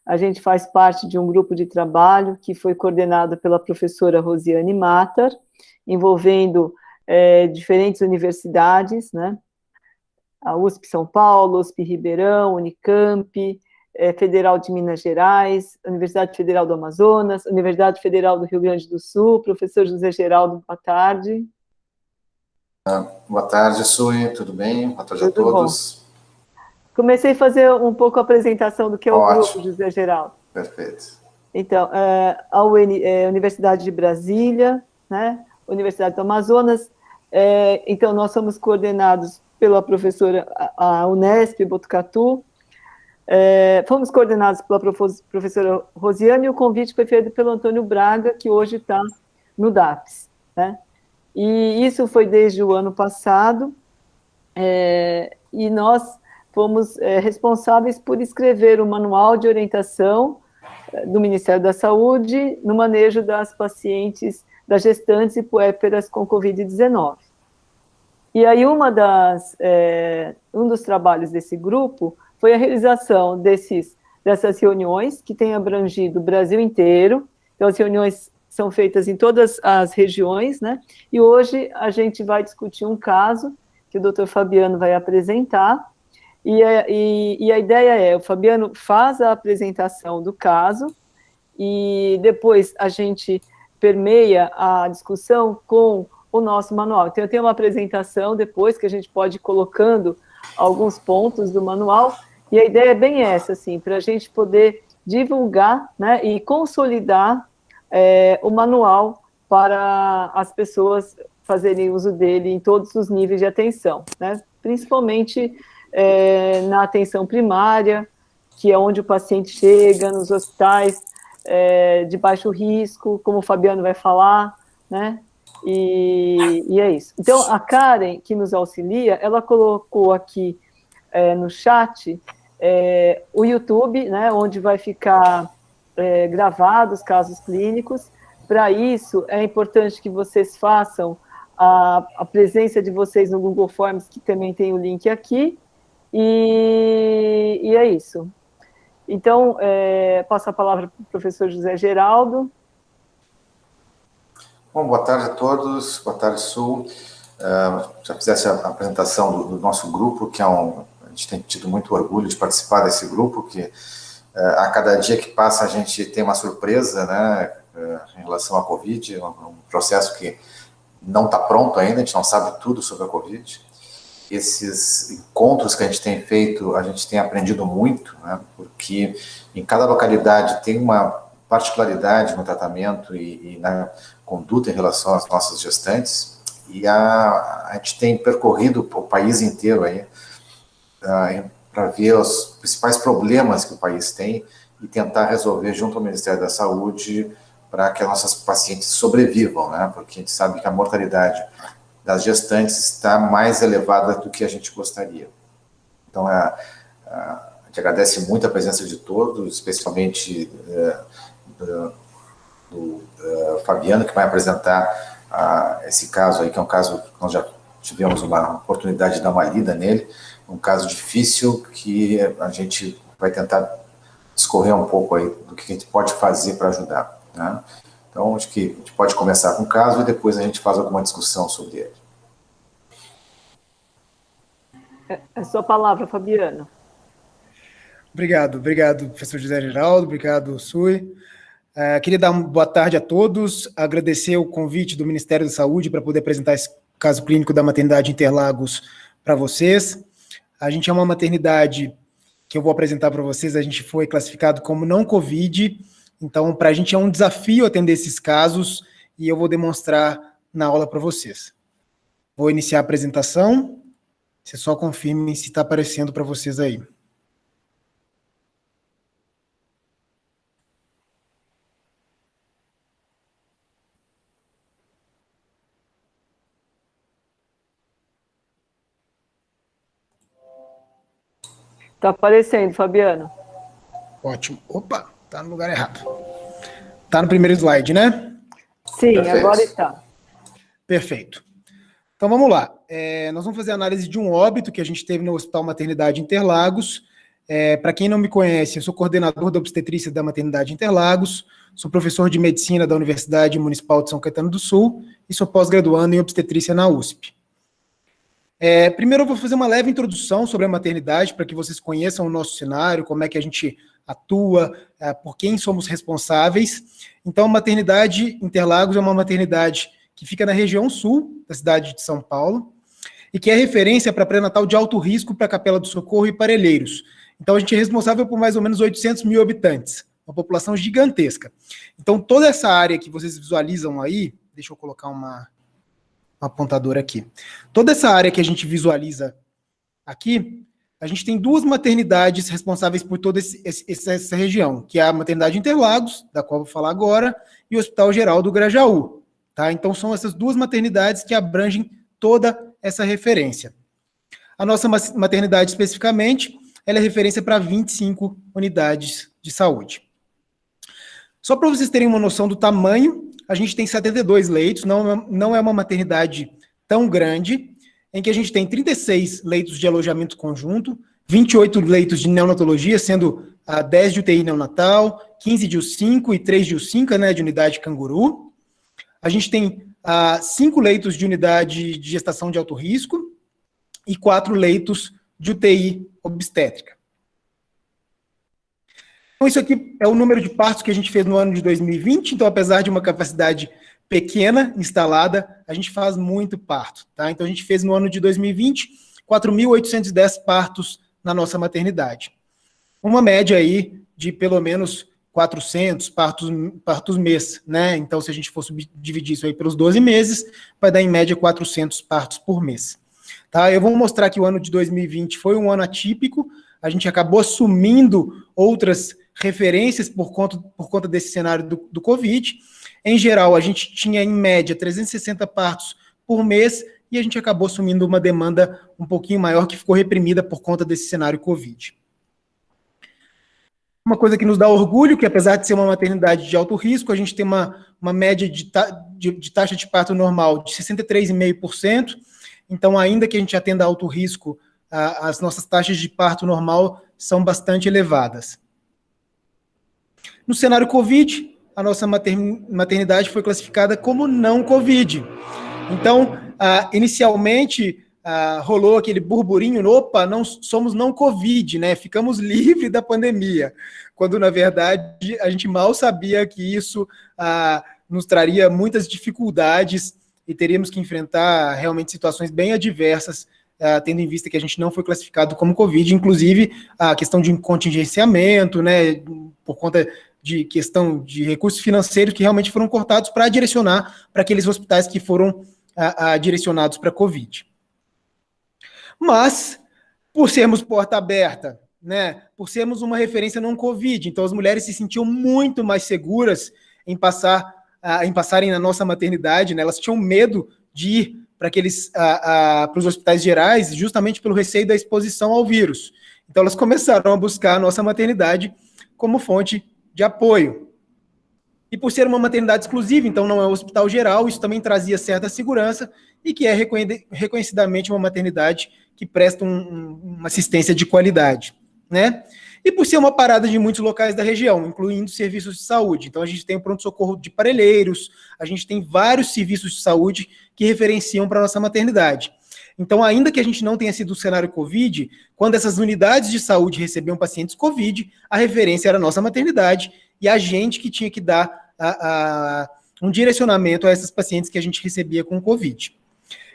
a gente faz parte de um grupo de trabalho que foi coordenado pela professora Rosiane Matar, envolvendo diferentes universidades, né? A USP São Paulo, USP Ribeirão, Unicamp, Federal de Minas Gerais, Universidade Federal do Amazonas, Universidade Federal do Rio Grande do Sul. Professor José Geraldo, boa tarde. Boa tarde, Sui, tudo bem? Boa tarde a Tudo todos. Bom. Comecei a fazer um pouco a apresentação do que é o grupo, José Geraldo. Perfeito. Então, a Universidade de Brasília, né? Universidade do Amazonas. Então, nós somos coordenados pela professora, a Unesp Botucatu. Fomos coordenados pela professora Rosiane, e o convite foi feito pelo Antônio Braga, que hoje está no DAPS, né? E isso foi desde o ano passado, e nós fomos responsáveis por escrever o manual de orientação do Ministério da Saúde no manejo das pacientes, das gestantes e puérperas com Covid-19. E aí um dos trabalhos desse grupo foi a realização dessas reuniões, que tem abrangido o Brasil inteiro. Então, as reuniões são feitas em todas as regiões, né? E hoje a gente vai discutir um caso que o doutor Fabiano vai apresentar, e a ideia o Fabiano faz a apresentação do caso, e depois a gente permeia a discussão com o nosso manual. Então, eu tenho uma apresentação depois, que a gente pode ir colocando alguns pontos do manual, e a ideia é bem essa, assim, para a gente poder divulgar, né, e consolidar o manual para as pessoas fazerem uso dele em todos os níveis de atenção, né, principalmente na atenção primária, que é onde o paciente chega, nos hospitais de baixo risco, como o Fabiano vai falar, né, e é isso. Então, a Karen, que nos auxilia, ela colocou aqui no chat o YouTube, né, onde vai ficar gravados casos clínicos. Para isso, é importante que vocês façam a presença de vocês no Google Forms, que também tem o link aqui, e é isso. Então, passo a palavra para o professor José Geraldo. Bom, boa tarde a todos, boa tarde, Sul. Já fizesse a apresentação do nosso grupo, que a gente tem tido muito orgulho de participar desse grupo, que a cada dia que passa a gente tem uma surpresa, né, em relação à Covid, um processo que não está pronto ainda, a gente não sabe tudo sobre a Covid. Esses encontros que a gente tem feito, a gente tem aprendido muito, né, porque em cada localidade tem uma particularidade no tratamento e na conduta em relação às nossas gestantes, e a gente tem percorrido o país inteiro aí para ver os principais problemas que o país tem e tentar resolver junto ao Ministério da Saúde para que as nossas pacientes sobrevivam, né? Porque a gente sabe que a mortalidade das gestantes está mais elevada do que a gente gostaria. Então, a gente agradece muito a presença de todos, especialmente do Fabiano, que vai apresentar esse caso aí, que é um caso que nós já tivemos uma oportunidade de dar uma lida nele, um caso difícil que a gente vai tentar discorrer um pouco aí do que a gente pode fazer para ajudar, né? Então, acho que a gente pode começar com o caso e depois a gente faz alguma discussão sobre ele. É a sua palavra, Fabiano. Obrigado, professor José Geraldo, obrigado, Sui. Queria dar uma boa tarde a todos, agradecer o convite do Ministério da Saúde para poder apresentar esse caso clínico da maternidade Interlagos para vocês. A gente é uma maternidade que eu vou apresentar para vocês, a gente foi classificado como não Covid, então para a gente é um desafio atender esses casos e eu vou demonstrar na aula para vocês. Vou iniciar a apresentação, vocês só confirmem se está aparecendo para vocês aí. Está aparecendo, Fabiano. Ótimo. Opa, está no lugar errado. Está no primeiro slide, né? Sim, perfeito. Agora está. Perfeito. Então, vamos lá. Nós vamos fazer a análise de um óbito que a gente teve no Hospital Maternidade Interlagos. Para quem não me conhece, eu sou coordenador da obstetrícia da Maternidade Interlagos, sou professor de medicina da Universidade Municipal de São Caetano do Sul e sou pós-graduando em obstetrícia na USP. Primeiro eu vou fazer uma leve introdução sobre a maternidade, para que vocês conheçam o nosso cenário, como é que a gente atua, por quem somos responsáveis. Então, a Maternidade Interlagos é uma maternidade que fica na região sul da cidade de São Paulo, e que é referência para pré-natal de alto risco para a Capela do Socorro e Parelheiros. Então, a gente é responsável por mais ou menos 800 mil habitantes, uma população gigantesca. Então, toda essa área que vocês visualizam aí, deixa eu colocar uma apontadora aqui. Toda essa área que a gente visualiza aqui, a gente tem duas maternidades responsáveis por toda essa região, que é a Maternidade Interlagos, da qual eu vou falar agora, e o Hospital Geral do Grajaú. Tá? Então, são essas duas maternidades que abrangem toda essa referência. A nossa maternidade, especificamente, ela é referência para 25 unidades de saúde. Só para vocês terem uma noção do tamanho, a gente tem 72 leitos, não é uma maternidade tão grande, em que a gente tem 36 leitos de alojamento conjunto, 28 leitos de neonatologia, sendo 10 de UTI neonatal, 15 de U5 e 3 de U5, né, de unidade canguru. A gente tem 5 leitos de unidade de gestação de alto risco e 4 leitos de UTI obstétrica. Então, isso aqui é o número de partos que a gente fez no ano de 2020, então, apesar de uma capacidade pequena instalada, a gente faz muito parto, tá? Então, a gente fez no ano de 2020, 4.810 partos na nossa maternidade. Uma média aí de pelo menos 400 partos mês, né? Então, se a gente for dividir isso aí pelos 12 meses, vai dar em média 400 partos por mês. Tá? Eu vou mostrar que o ano de 2020 foi um ano atípico, a gente acabou assumindo outras referências por conta desse cenário do Covid. Em geral, a gente tinha, em média, 360 partos por mês, e a gente acabou assumindo uma demanda um pouquinho maior, que ficou reprimida por conta desse cenário Covid. Uma coisa que nos dá orgulho, que apesar de ser uma maternidade de alto risco, a gente tem uma média de taxa de parto normal de 63,5%, então, ainda que a gente atenda alto risco, as nossas taxas de parto normal são bastante elevadas. No cenário Covid, a nossa maternidade foi classificada como não Covid. Então, inicialmente, rolou aquele burburinho, opa, não somos não Covid, né? Ficamos livres da pandemia, quando, na verdade, a gente mal sabia que isso nos traria muitas dificuldades e teríamos que enfrentar realmente situações bem adversas, tendo em vista que a gente não foi classificado como Covid, inclusive a questão de contingenciamento, né, por conta de questão de recursos financeiros que realmente foram cortados para direcionar para aqueles hospitais que foram direcionados para Covid. Mas, por sermos porta aberta, né, por sermos uma referência não Covid, então as mulheres se sentiam muito mais seguras em passarem na nossa maternidade, né, elas tinham medo de ir para os hospitais gerais, justamente pelo receio da exposição ao vírus. Então elas começaram a buscar a nossa maternidade como fonte de apoio. E por ser uma maternidade exclusiva, então não é um hospital geral, isso também trazia certa segurança e que é reconhecidamente uma maternidade que presta uma assistência de qualidade, né? E por ser uma parada de muitos locais da região, incluindo serviços de saúde. Então a gente tem o pronto-socorro de Parelheiros, a gente tem vários serviços de saúde que referenciam para a nossa maternidade. Então, ainda que a gente não tenha sido o cenário Covid, quando essas unidades de saúde recebiam pacientes Covid, a referência era a nossa maternidade e a gente que tinha que dar um direcionamento a essas pacientes que a gente recebia com Covid.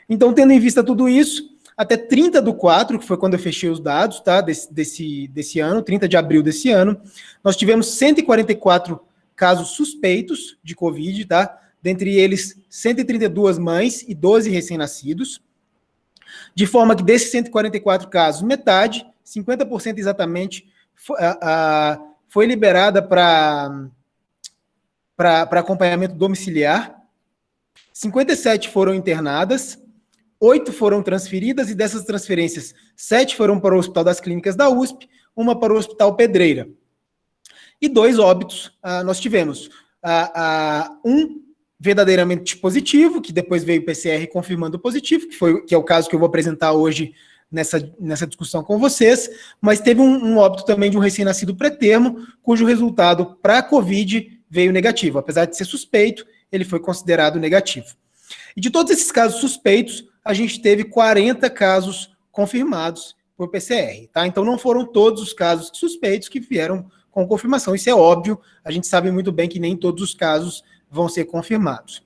Então, tendo em vista tudo isso, até 30/4, que foi quando eu fechei os dados, tá, desse ano, 30 de abril desse ano, nós tivemos 144 casos suspeitos de Covid, tá? Dentre eles, 132 mães e 12 recém-nascidos. De forma que desses 144 casos, metade, 50% exatamente, foi liberada para acompanhamento domiciliar, 57 foram internadas, 8 foram transferidas, e dessas transferências, 7 foram para o Hospital das Clínicas da USP, uma para o Hospital Pedreira. E 2 óbitos nós tivemos. Um verdadeiramente positivo, que depois veio o PCR confirmando o positivo, que é o caso que eu vou apresentar hoje nessa discussão com vocês, mas teve um óbito também de um recém-nascido pré-termo, cujo resultado para a COVID veio negativo. Apesar de ser suspeito, ele foi considerado negativo. E de todos esses casos suspeitos, a gente teve 40 casos confirmados por PCR, tá? Então não foram todos os casos suspeitos que vieram com confirmação. Isso é óbvio, a gente sabe muito bem que nem todos os casos vão ser confirmados.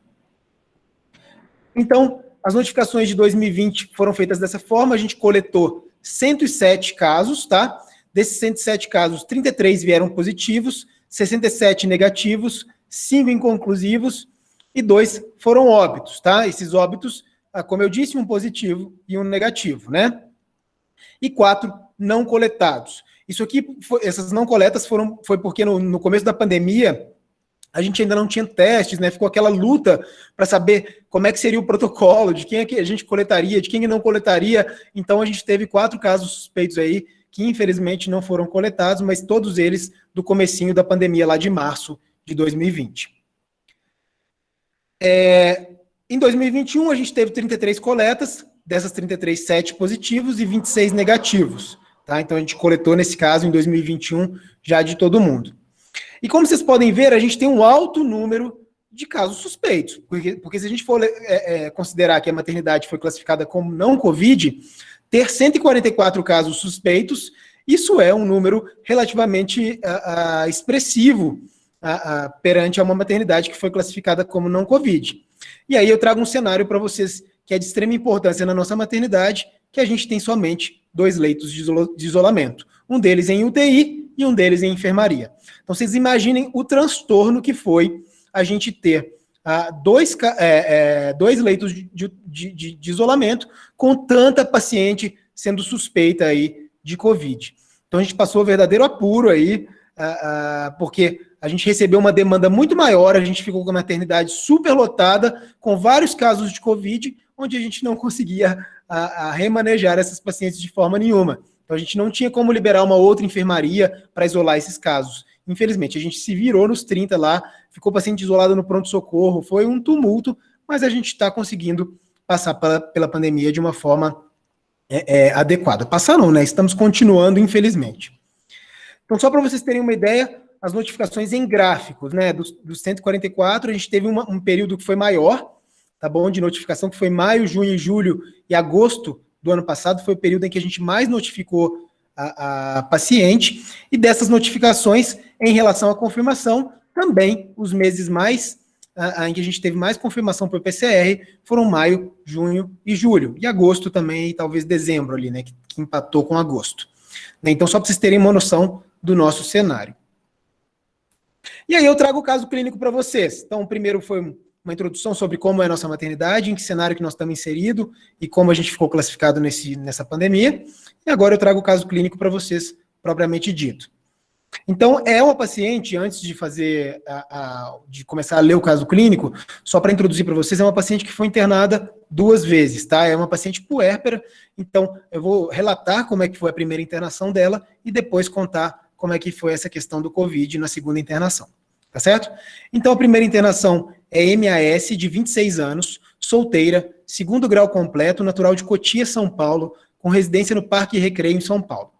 Então, as notificações de 2020 foram feitas dessa forma, a gente coletou 107 casos, tá? Desses 107 casos, 33 vieram positivos, 67 negativos, 5 inconclusivos e 2 foram óbitos, tá? Esses óbitos, como eu disse, um positivo e um negativo, né? E 4 não coletados. Isso aqui, essas não coletas foi porque no começo da pandemia a gente ainda não tinha testes, né? Ficou aquela luta para saber como é que seria o protocolo, de quem é que a gente coletaria, de quem não coletaria. Então a gente teve 4 casos suspeitos aí, que infelizmente não foram coletados, mas todos eles do comecinho da pandemia, lá de março de 2020. Em 2021 a gente teve 33 coletas, dessas 33, 7 positivos e 26 negativos. Tá? Então a gente coletou nesse caso em 2021 já de todo mundo. E como vocês podem ver, a gente tem um alto número de casos suspeitos, porque se a gente for considerar que a maternidade foi classificada como não Covid, ter 144 casos suspeitos, isso é um número relativamente expressivo perante a uma maternidade que foi classificada como não Covid. E aí eu trago um cenário para vocês que é de extrema importância na nossa maternidade, que a gente tem somente 2 leitos de isolamento. Um deles em UTI e um deles em enfermaria. Então, vocês imaginem o transtorno que foi a gente ter 2 leitos de isolamento com tanta paciente sendo suspeita aí de Covid. Então, a gente passou um verdadeiro apuro aí, porque a gente recebeu uma demanda muito maior, a gente ficou com a maternidade superlotada, com vários casos de Covid, onde a gente não conseguia remanejar essas pacientes de forma nenhuma. Então, a gente não tinha como liberar uma outra enfermaria para isolar esses casos. Infelizmente, a gente se virou nos 30 lá, ficou paciente isolado no pronto-socorro, foi um tumulto, mas a gente está conseguindo passar pela pandemia de uma forma adequada. Passar não, né? Estamos continuando, infelizmente. Então, só para vocês terem uma ideia, as notificações em gráficos, né? Dos 144, a gente teve um período que foi maior, tá bom? De notificação, que foi maio, junho, julho e agosto do ano passado, foi o período em que a gente mais notificou a paciente, e dessas notificações, em relação à confirmação, também os meses mais em que a gente teve mais confirmação por PCR foram maio, junho e julho, e agosto também, e talvez dezembro ali, né, que empatou com agosto. Então, só para vocês terem uma noção do nosso cenário. E aí eu trago o caso clínico para vocês. Então, o primeiro foi uma introdução sobre como é a nossa maternidade, em que cenário que nós estamos inseridos e como a gente ficou classificado nessa pandemia. E agora eu trago o caso clínico para vocês, propriamente dito. Então, é uma paciente, antes de fazer, de começar a ler o caso clínico, só para introduzir para vocês, é uma paciente que foi internada 2 vezes, tá? É uma paciente puérpera, então eu vou relatar como é que foi a primeira internação dela e depois contar como é que foi essa questão do Covid na segunda internação, tá certo? Então, a primeira internação é MAS, de 26 anos, solteira, 2º grau completo, natural de Cotia, São Paulo, com residência no Parque Recreio, em São Paulo.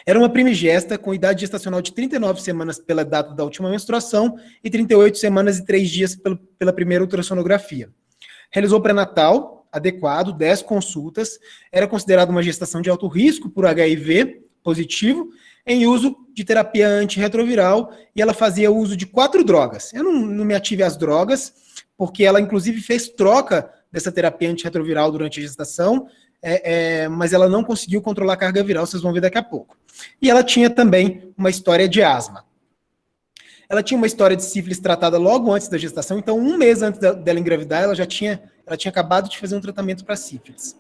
Era uma primigesta com idade gestacional de 39 semanas pela data da última menstruação e 38 semanas e 3 dias pela primeira ultrassonografia. Realizou pré-natal adequado, 10 consultas, era considerada uma gestação de alto risco por HIV positivo, em uso de terapia antirretroviral, e ela fazia uso de 4 drogas. Eu não me ative às drogas, porque ela inclusive fez troca dessa terapia antirretroviral durante a gestação, mas ela não conseguiu controlar a carga viral, vocês vão ver daqui a pouco. E ela tinha também uma história de asma. Ela tinha uma história de sífilis tratada logo antes da gestação, então 1 mês antes dela engravidar, ela tinha acabado de fazer um tratamento para sífilis.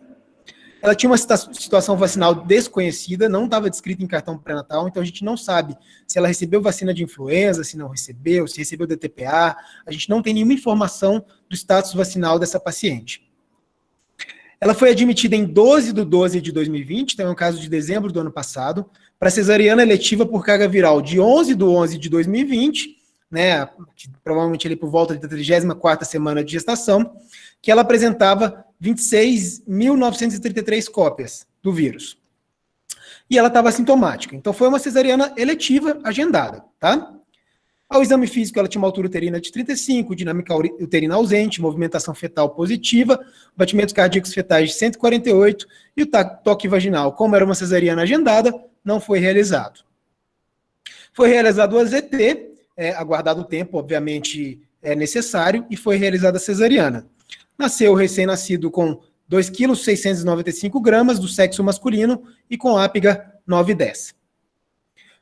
Ela tinha uma situação vacinal desconhecida, não estava descrita em cartão pré-natal, então a gente não sabe se ela recebeu vacina de influenza, se não recebeu, se recebeu DTPA, a gente não tem nenhuma informação do status vacinal dessa paciente. Ela foi admitida em 12/12 de 2020, então é um caso de dezembro do ano passado, para cesariana eletiva por carga viral de 11/11 de 2020, né, provavelmente ali por volta da 34ª semana de gestação, que ela apresentava 26.933 cópias do vírus. E ela estava assintomática. Então, foi uma cesariana eletiva agendada, tá? Ao exame físico, ela tinha uma altura uterina de 35, dinâmica uterina ausente, movimentação fetal positiva, batimentos cardíacos fetais de 148 e o toque vaginal, como era uma cesariana agendada, não foi realizado. Foi realizado o AZT, aguardado o tempo, obviamente, necessário, e foi realizada a cesariana. Nasceu o recém-nascido com 2,695 kg do sexo masculino e com ápiga 9,10.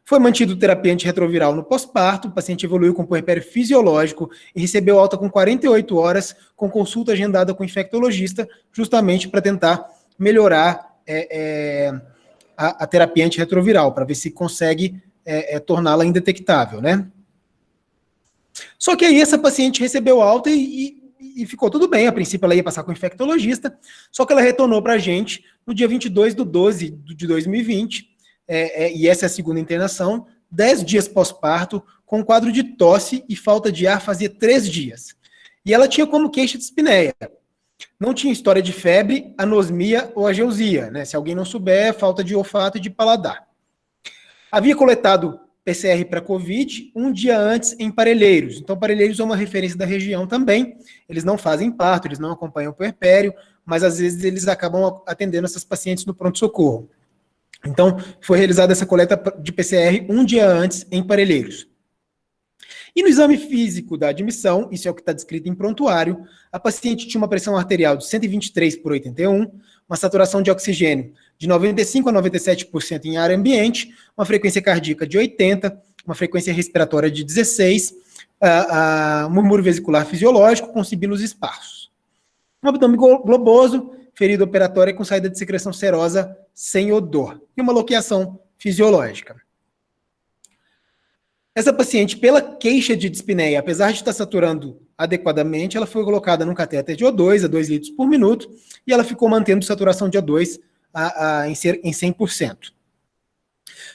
Foi mantido terapia antirretroviral no pós-parto, o paciente evoluiu com puerpério fisiológico e recebeu alta com 48 horas, com consulta agendada com infectologista, justamente para tentar melhorar a terapia antirretroviral, para ver se consegue torná-la indetectável, né? Só que aí essa paciente recebeu alta e ficou tudo bem. A princípio ela ia passar com o infectologista, só que ela retornou para a gente no dia 22/12 de 2020, e essa é a segunda internação, 10 dias pós-parto, com quadro de tosse e falta de ar fazia 3 dias. E ela tinha como queixa de dispneia. Não tinha história de febre, anosmia ou ageusia, né? Se alguém não souber, falta de olfato e de paladar. Havia coletado PCR para Covid um dia antes em Parelheiros. Então, Parelheiros é uma referência da região também. Eles não fazem parto, eles não acompanham o puerpério, mas às vezes eles acabam atendendo essas pacientes no pronto-socorro. Então, foi realizada essa coleta de PCR um dia antes em Parelheiros. E no exame físico da admissão, isso é o que está descrito em prontuário, a paciente tinha uma pressão arterial de 123/81, uma saturação de oxigênio de 95% a 97% em ar ambiente, uma frequência cardíaca de 80, uma frequência respiratória de 16, murmúrio vesicular fisiológico com sibilos esparsos. Um abdômen globoso, ferida operatória com saída de secreção serosa sem odor e uma loqueação fisiológica. Essa paciente, pela queixa de dispneia, apesar de estar saturando adequadamente, ela foi colocada num catéter de O2 a 2 litros por minuto e ela ficou mantendo saturação de O2 em 100%.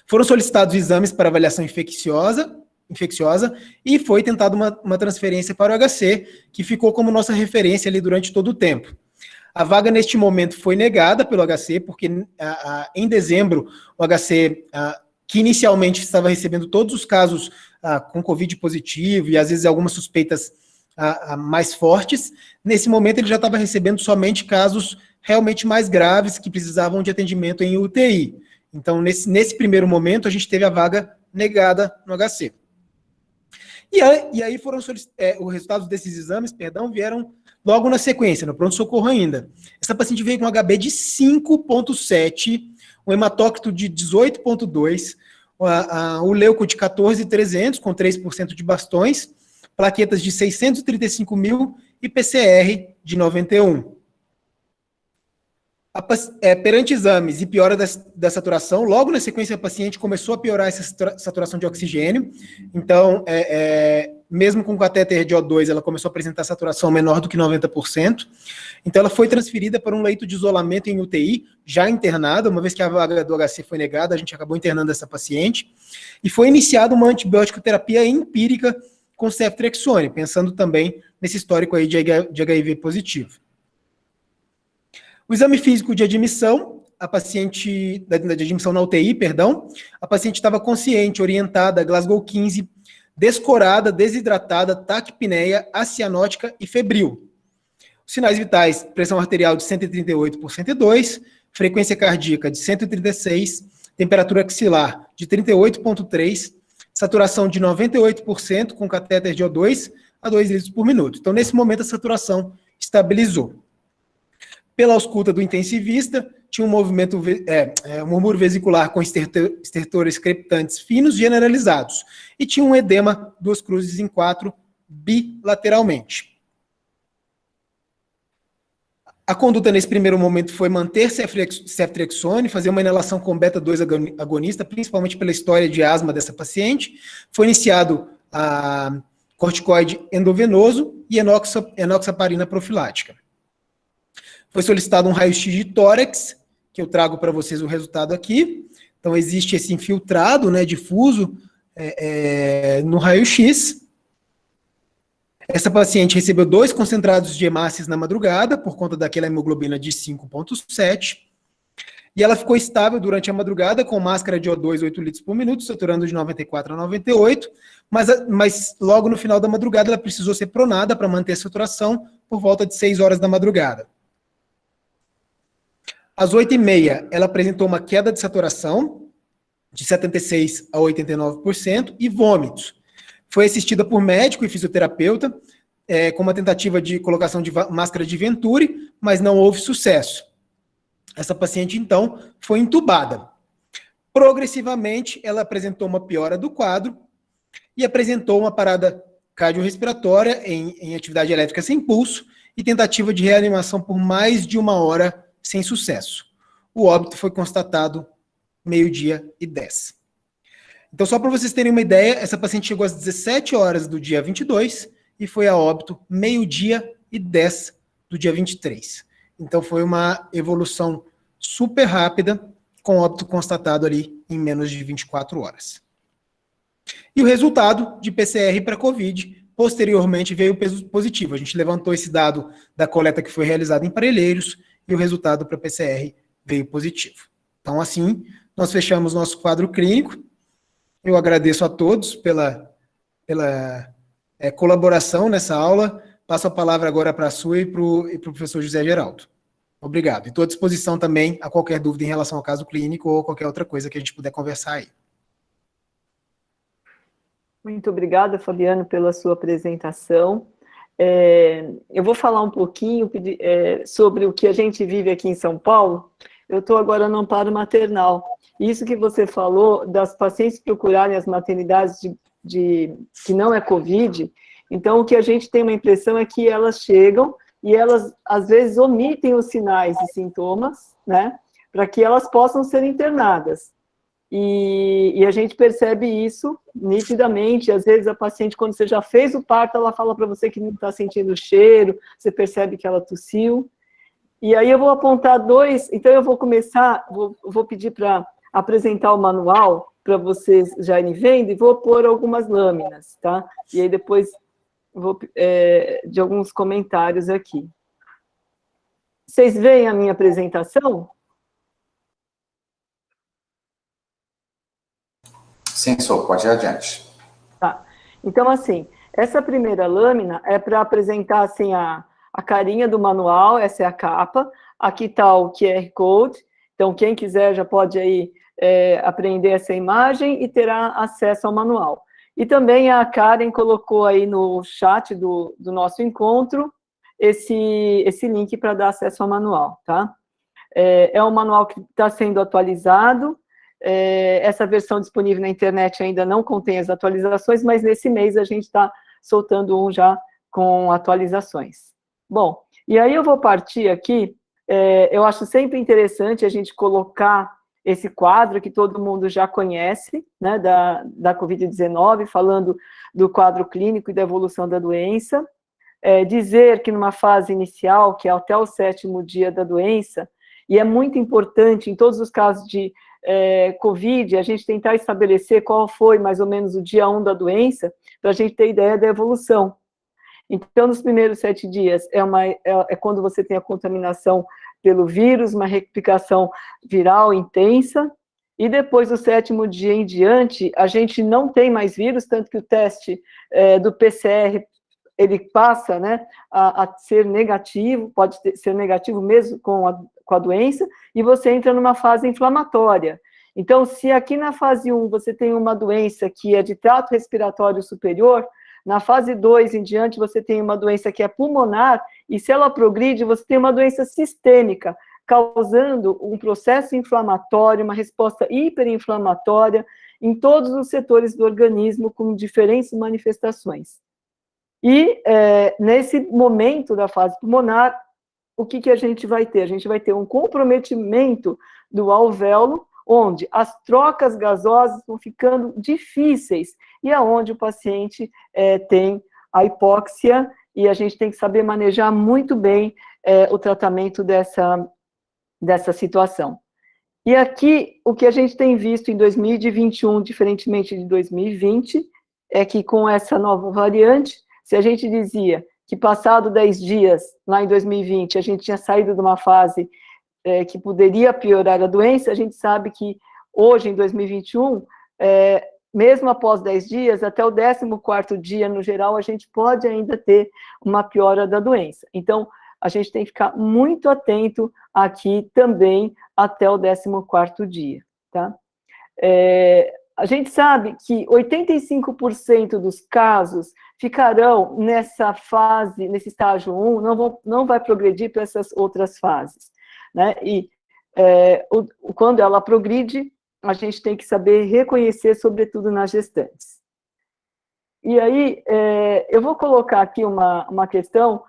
Foram solicitados exames para avaliação infecciosa e foi tentada uma transferência para o HC, que ficou como nossa referência ali durante todo o tempo. A vaga, neste momento, foi negada pelo HC, porque em dezembro, o HC, que inicialmente estava recebendo todos os casos com Covid positivo e, às vezes, algumas suspeitas mais fortes, nesse momento ele já estava recebendo somente casos realmente mais graves, que precisavam de atendimento em UTI. Então, nesse primeiro momento, a gente teve a vaga negada no HC. E aí foram os resultados desses exames, vieram logo na sequência, no pronto-socorro ainda. Essa paciente veio com um HB de 5,7, um hematócrito de 18,2, o leuco de 14,300, com 3% de bastões, plaquetas de 635 mil e PCR de 91. Perante exames e piora da saturação, logo na sequência a paciente começou a piorar essa saturação de oxigênio, então, mesmo com catéter de O2, ela começou a apresentar saturação menor do que 90%, então ela foi transferida para um leito de isolamento em UTI, já internada, uma vez que a vaga do HC foi negada, a gente acabou internando essa paciente, e foi iniciada uma antibiótico terapia empírica com ceftriaxone, pensando também nesse histórico aí de HIV positivo. O exame físico de admissão, a paciente, de admissão na UTI, a paciente estava consciente, orientada, Glasgow 15, descorada, desidratada, taquipneia, acianótica e febril. Os sinais vitais, pressão arterial de 138/102, frequência cardíaca de 136, temperatura axilar de 38,3, saturação de 98% com catéter de O2 a 2 litros por minuto. Então, nesse momento, a saturação estabilizou. Pela ausculta do intensivista, tinha um movimento, murmúrio vesicular com estertores crepitantes finos generalizados e tinha um edema 2 cruzes em 4 bilateralmente. A conduta nesse primeiro momento foi manter ceftriaxone, fazer uma inalação com beta-2 agonista, principalmente pela história de asma dessa paciente. Foi iniciado a corticoide endovenoso e enoxaparina profilática. Foi solicitado um raio-x de tórax, que eu trago para vocês o resultado aqui. Então, existe esse infiltrado, né, difuso no raio-x. Essa paciente recebeu 2 concentrados de hemácias na madrugada, por conta daquela hemoglobina de 5,7. e ela ficou estável durante a madrugada, com máscara de O2 8 litros por minuto, saturando de 94 a 98, mas logo no final da madrugada ela precisou ser pronada para manter a saturação por volta de 6 horas da madrugada. Às 8h30, ela apresentou uma queda de saturação de 76% a 89% e vômitos. Foi assistida por médico e fisioterapeuta, com uma tentativa de colocação de máscara de Venturi, mas não houve sucesso. Essa paciente, então, foi entubada. Progressivamente, ela apresentou uma piora do quadro e apresentou uma parada cardiorrespiratória em atividade elétrica sem pulso e tentativa de reanimação por mais de 1 hora sem sucesso. O óbito foi constatado 12h10. Então, só para vocês terem uma ideia, essa paciente chegou às 17 horas do dia 22 e foi a óbito 12h10 do dia 23. Então, foi uma evolução super rápida, com óbito constatado ali em menos de 24 horas. E o resultado de PCR para COVID, posteriormente, veio positivo. A gente levantou esse dado da coleta que foi realizada em Parelheiros e o resultado para PCR veio positivo. Então, assim, nós fechamos nosso quadro clínico. Eu agradeço a todos pela colaboração nessa aula. Passo a palavra agora para a Sui e para o professor José Geraldo. Obrigado. E estou à disposição também a qualquer dúvida em relação ao caso clínico ou qualquer outra coisa que a gente puder conversar aí. Muito obrigada, Fabiano, pela sua apresentação. Eu vou falar um pouquinho sobre o que a gente vive aqui em São Paulo. Eu estou agora no amparo maternal. Isso que você falou, das pacientes procurarem as maternidades que não é Covid, então o que a gente tem uma impressão é que elas chegam e elas, às vezes, omitem os sinais e sintomas, né, para que elas possam ser internadas. E a gente percebe isso nitidamente. Às vezes a paciente, quando você já fez o parto, ela fala para você que não está sentindo o cheiro, você percebe que ela tossiu. E aí eu vou apontar 2, então eu vou começar, vou pedir para apresentar o manual para vocês já irem vendo, e vou pôr algumas lâminas, tá? E aí depois vou de alguns comentários aqui. Vocês veem a minha apresentação? Sim, sou. Pode ir adiante. Tá. Então, assim, essa primeira lâmina é para apresentar, assim, a carinha do manual, essa é a capa. Aqui está o QR Code. Então, quem quiser já pode aí aprender essa imagem e terá acesso ao manual. E também a Karen colocou aí no chat do nosso encontro esse link para dar acesso ao manual, tá? É um manual que está sendo atualizado. Essa versão disponível na internet ainda não contém as atualizações, mas nesse mês a gente está soltando um já com atualizações. Bom, e aí eu vou partir aqui, eu acho sempre interessante a gente colocar esse quadro que todo mundo já conhece, né, da Covid-19, falando do quadro clínico e da evolução da doença, dizer que numa fase inicial, que é até o 7º dia da doença, e é muito importante, em todos os casos de Covid, a gente tentar estabelecer qual foi mais ou menos o dia 1 da doença, para a gente ter ideia da evolução. Então, nos primeiros 7 dias, é quando você tem a contaminação pelo vírus, uma replicação viral intensa, e depois do 7º dia em diante, a gente não tem mais vírus, tanto que o teste do PCR, ele passa, né, a ser negativo, pode ser negativo mesmo com a doença, e você entra numa fase inflamatória. Então, se aqui na fase 1 você tem uma doença que é de trato respiratório superior, na fase 2 em diante você tem uma doença que é pulmonar, e se ela progride, você tem uma doença sistêmica, causando um processo inflamatório, uma resposta hiperinflamatória em todos os setores do organismo, com diferentes manifestações. E nesse momento da fase pulmonar, o que a gente vai ter? A gente vai ter um comprometimento do alvéolo, onde as trocas gasosas vão ficando difíceis, e aonde o paciente tem a hipóxia, e a gente tem que saber manejar muito bem o tratamento dessa situação. E aqui, o que a gente tem visto em 2021, diferentemente de 2020, é que com essa nova variante, se a gente dizia que passado 10 dias, lá em 2020, a gente tinha saído de uma fase que poderia piorar a doença, a gente sabe que hoje, em 2021, mesmo após 10 dias, até o 14º dia, no geral, a gente pode ainda ter uma piora da doença. Então, a gente tem que ficar muito atento aqui também até o 14º dia, tá? A gente sabe que 85% dos casos ficarão nessa fase, nesse estágio 1, não vai progredir para essas outras fases, né? E quando ela progride, a gente tem que saber reconhecer, sobretudo nas gestantes. E aí, eu vou colocar aqui uma questão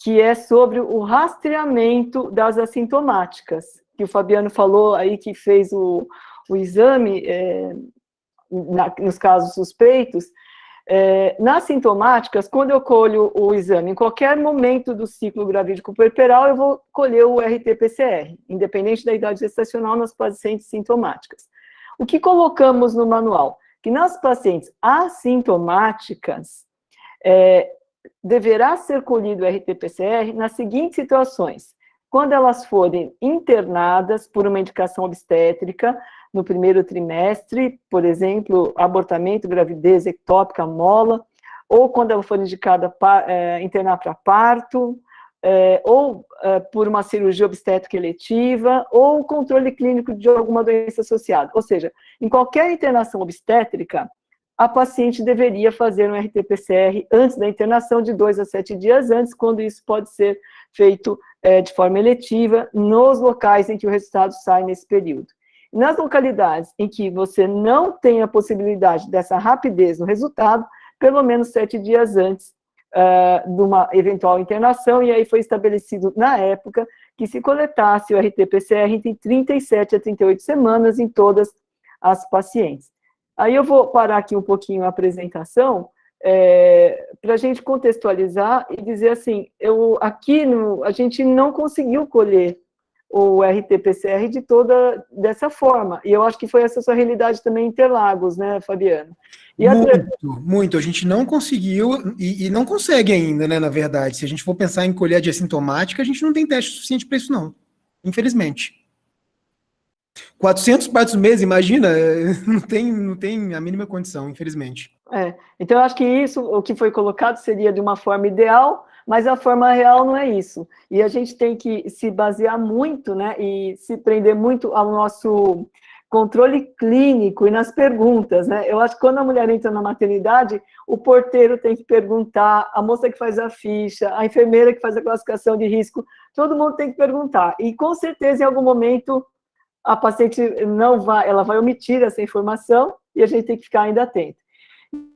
que é sobre o rastreamento das assintomáticas, que o Fabiano falou aí que fez o exame nos casos suspeitos. Nas sintomáticas, quando eu colho o exame, em qualquer momento do ciclo gravídico puerperal, eu vou colher o RT-PCR, independente da idade gestacional, nas pacientes sintomáticas. O que colocamos no manual? Que nas pacientes assintomáticas, deverá ser colhido o RT-PCR nas seguintes situações: quando elas forem internadas por uma indicação obstétrica no primeiro trimestre, por exemplo, abortamento, gravidez ectópica, mola, ou quando ela for indicada internar para parto, ou por uma cirurgia obstétrica eletiva, ou controle clínico de alguma doença associada. Ou seja, em qualquer internação obstétrica, a paciente deveria fazer um RT-PCR antes da internação, de 2 a 7 dias antes, quando isso pode ser feito de forma eletiva, nos locais em que o resultado sai nesse período. Nas localidades em que você não tem a possibilidade dessa rapidez no resultado, pelo menos 7 dias antes de uma eventual internação, e aí foi estabelecido na época que se coletasse o RT-PCR entre 37 a 38 semanas em todas as pacientes. Aí eu vou parar aqui um pouquinho a apresentação, para a gente contextualizar e dizer assim, a gente não conseguiu colher o RT-PCR dessa forma, e eu acho que foi essa sua realidade também em Interlagos, né, Fabiano? Muito, a gente não conseguiu, e não consegue ainda, né, na verdade. Se a gente for pensar em colher de assintomática, a gente não tem teste suficiente para isso, não, infelizmente. 400 partos mês, imagina, não tem a mínima condição, infelizmente. Então, eu acho que isso, o que foi colocado, seria de uma forma ideal, mas a forma real não é isso. E a gente tem que se basear muito, né, e se prender muito ao nosso controle clínico e nas perguntas, né? Eu acho que quando a mulher entra na maternidade, o porteiro tem que perguntar, a moça que faz a ficha, a enfermeira que faz a classificação de risco, todo mundo tem que perguntar. E, com certeza, em algum momento, a paciente ela vai omitir essa informação e a gente tem que ficar ainda atento.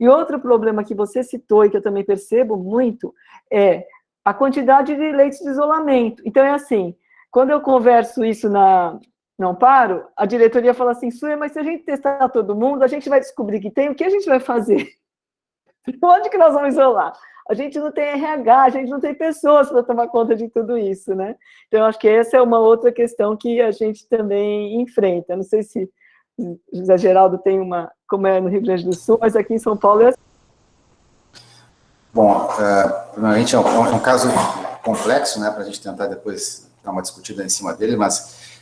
E outro problema que você citou e que eu também percebo muito é a quantidade de leitos de isolamento. Então, é assim, quando eu converso isso Não Paro, a diretoria fala assim, Suia, mas se a gente testar todo mundo, a gente vai descobrir que tem, o que a gente vai fazer? Onde que nós vamos isolar? A gente não tem RH, a gente não tem pessoas para tomar conta de tudo isso, né? Então, eu acho que essa é uma outra questão que a gente também enfrenta. Não sei se José Geraldo tem como é no Rio Grande do Sul, mas aqui em São Paulo é assim. Bom, primeiramente é um caso complexo, né, para a gente tentar depois dar uma discutida em cima dele, mas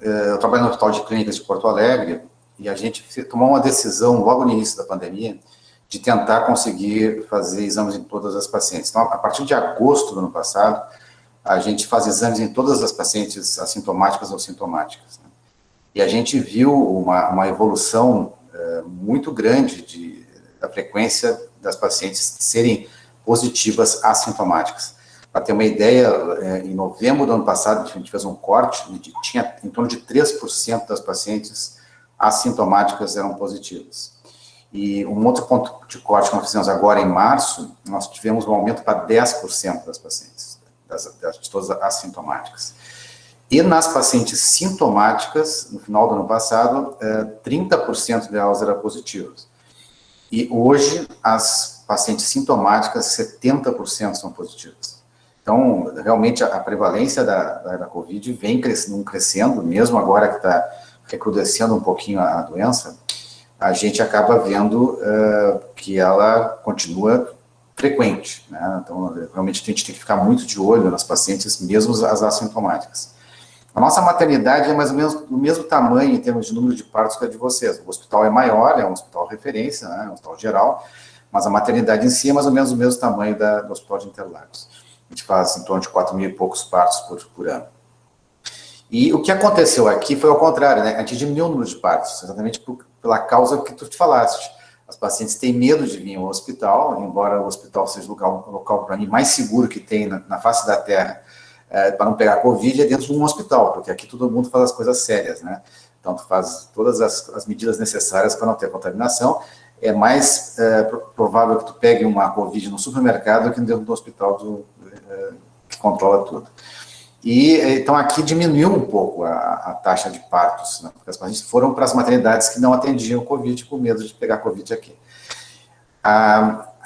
eu trabalho no Hospital de Clínicas de Porto Alegre e a gente tomou uma decisão logo no início da pandemia de tentar conseguir fazer exames em todas as pacientes. Então, a partir de agosto do ano passado, a gente faz exames em todas as pacientes assintomáticas ou sintomáticas, né? E a gente viu uma evolução muito grande da frequência das pacientes serem positivas assintomáticas. Para ter uma ideia, em novembro do ano passado, a gente fez um corte, tinha em torno de 3% das pacientes assintomáticas eram positivas. E um outro ponto de corte que nós fizemos agora em março, nós tivemos um aumento para 10% das pacientes, de todas assintomáticas. E nas pacientes sintomáticas, no final do ano passado, 30% delas eram positivas. E hoje, as pacientes sintomáticas, 70% são positivas. Então, realmente, a prevalência da Covid vem crescendo, mesmo agora que está recrudescendo um pouquinho a doença, a gente acaba vendo que ela continua frequente, né? Então, realmente a gente tem que ficar muito de olho nas pacientes, mesmo as assintomáticas. A nossa maternidade é mais ou menos do mesmo tamanho em termos de número de partos que a de vocês. O hospital é maior, é um hospital referência, né? É um hospital geral, mas a maternidade em si é mais ou menos o mesmo tamanho do Hospital de Interlagos. A gente faz em torno de 4 mil e poucos partos por ano. E o que aconteceu aqui foi ao contrário, né? A gente diminuiu o número de partos, exatamente pela causa que tu te falaste. As pacientes têm medo de vir ao hospital, embora o hospital seja o local para mim, mais seguro que tem na face da Terra, para não pegar Covid, é dentro de um hospital, porque aqui todo mundo faz as coisas sérias, né? Então, tu faz todas as medidas necessárias para não ter contaminação. É mais provável que tu pegue uma Covid no supermercado que dentro do hospital que controla tudo. E, então, aqui diminuiu um pouco a taxa de partos, né? Porque as pacientes foram para as maternidades que não atendiam Covid, com medo de pegar Covid aqui.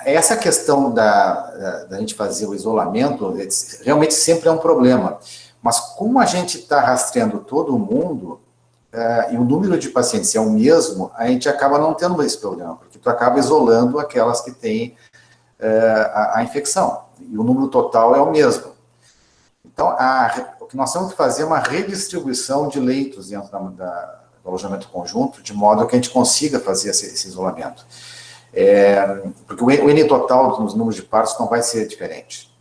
Essa questão da gente fazer o isolamento, realmente sempre é um problema. Mas como a gente está rastreando todo mundo, e o número de pacientes é o mesmo, a gente acaba não tendo esse problema, porque tu acaba isolando aquelas que têm a infecção, e o número total é o mesmo. Então, o que nós temos que fazer é uma redistribuição de leitos dentro do alojamento conjunto, de modo que a gente consiga fazer esse isolamento. Porque o N total nos números de partos não vai ser diferente.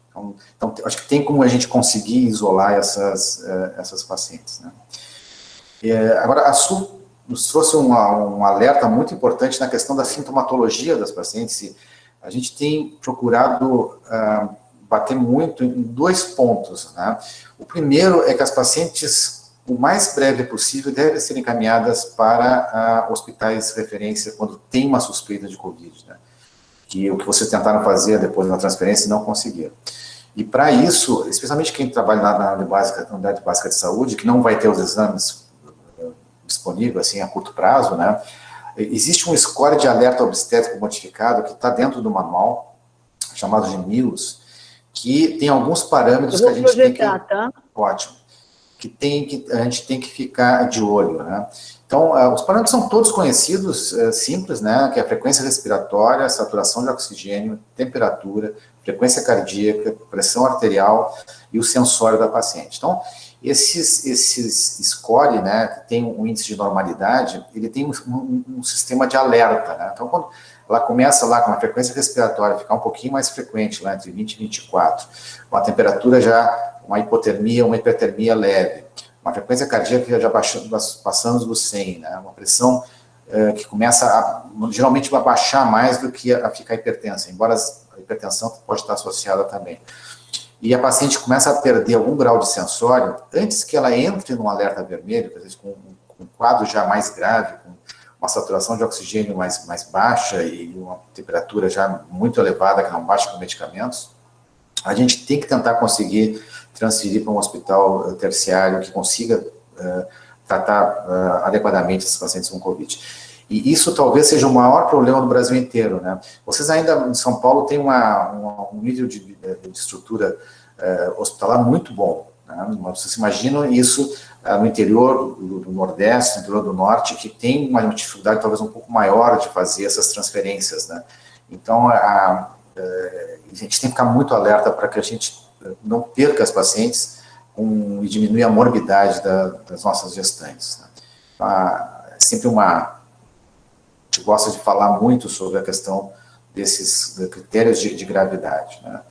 Então, acho que tem como a gente conseguir isolar essas pacientes, né? Agora, a Su nos trouxe um alerta muito importante na questão da sintomatologia das pacientes. E a gente tem procurado bater muito em 2 pontos, né? O primeiro é que as pacientes, o mais breve possível, devem ser encaminhadas para hospitais de referência quando tem uma suspeita de Covid, né? Que o que vocês tentaram fazer depois da transferência não conseguiram. E para isso, especialmente quem trabalha na unidade básica de saúde, que não vai ter os exames disponíveis assim, a curto prazo, né? Existe um score de alerta obstétrico modificado que está dentro do manual, chamado de MILS, que tem alguns parâmetros que a gente tem que... Tá? Ótimo. Que a gente tem que ficar de olho, né? Então, os parâmetros são todos conhecidos, simples, né? Que é a frequência respiratória, a saturação de oxigênio, temperatura, frequência cardíaca, pressão arterial e o sensório da paciente. Então, esses score, né, que tem um índice de normalidade, ele tem um sistema de alerta, né? Então, quando ela começa lá com a frequência respiratória ficar um pouquinho mais frequente, lá entre 20 e 24, com a temperatura já, uma hipotermia, uma hipertermia leve, uma frequência cardíaca já passando dos 100, né? Uma pressão que começa geralmente a baixar mais do que a ficar hipertensa, embora a hipertensão pode estar associada também. E a paciente começa a perder algum grau de sensório, antes que ela entre no alerta vermelho, às vezes com um quadro já mais grave, com uma saturação de oxigênio mais baixa e uma temperatura já muito elevada, que não baixa com medicamentos, a gente tem que tentar conseguir transferir para um hospital terciário que consiga tratar adequadamente esses pacientes com Covid. E isso talvez seja o maior problema do Brasil inteiro, né? Vocês ainda em São Paulo têm um nível de estrutura hospitalar muito bom, né? Vocês imaginam isso no interior do Nordeste, no interior do Norte, que tem uma dificuldade talvez um pouco maior de fazer essas transferências, né? Então, a gente tem que ficar muito alerta para que a gente não perca as pacientes e diminui a morbidade das nossas gestantes, né? É sempre a gente gosta de falar muito sobre a questão desses critérios de gravidade, né?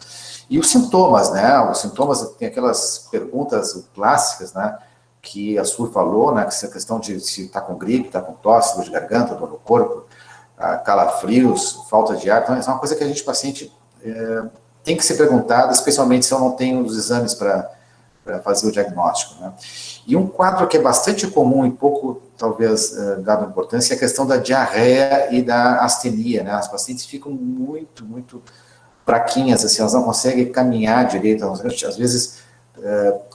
E os sintomas, né? Os sintomas, tem aquelas perguntas clássicas, né? Que a Su falou, né? Que essa questão de se está com gripe, está com tosse, dor de garganta, dor no corpo, calafrios, falta de ar. Então, é uma coisa que a gente, paciente, tem que ser perguntada, especialmente se eu não tenho os exames para fazer o diagnóstico, né? E um quadro que é bastante comum e pouco, talvez, dado importância, é a questão da diarreia e da astenia, né? As pacientes ficam muito, muito fraquinhas, assim, elas não conseguem caminhar direito, às vezes,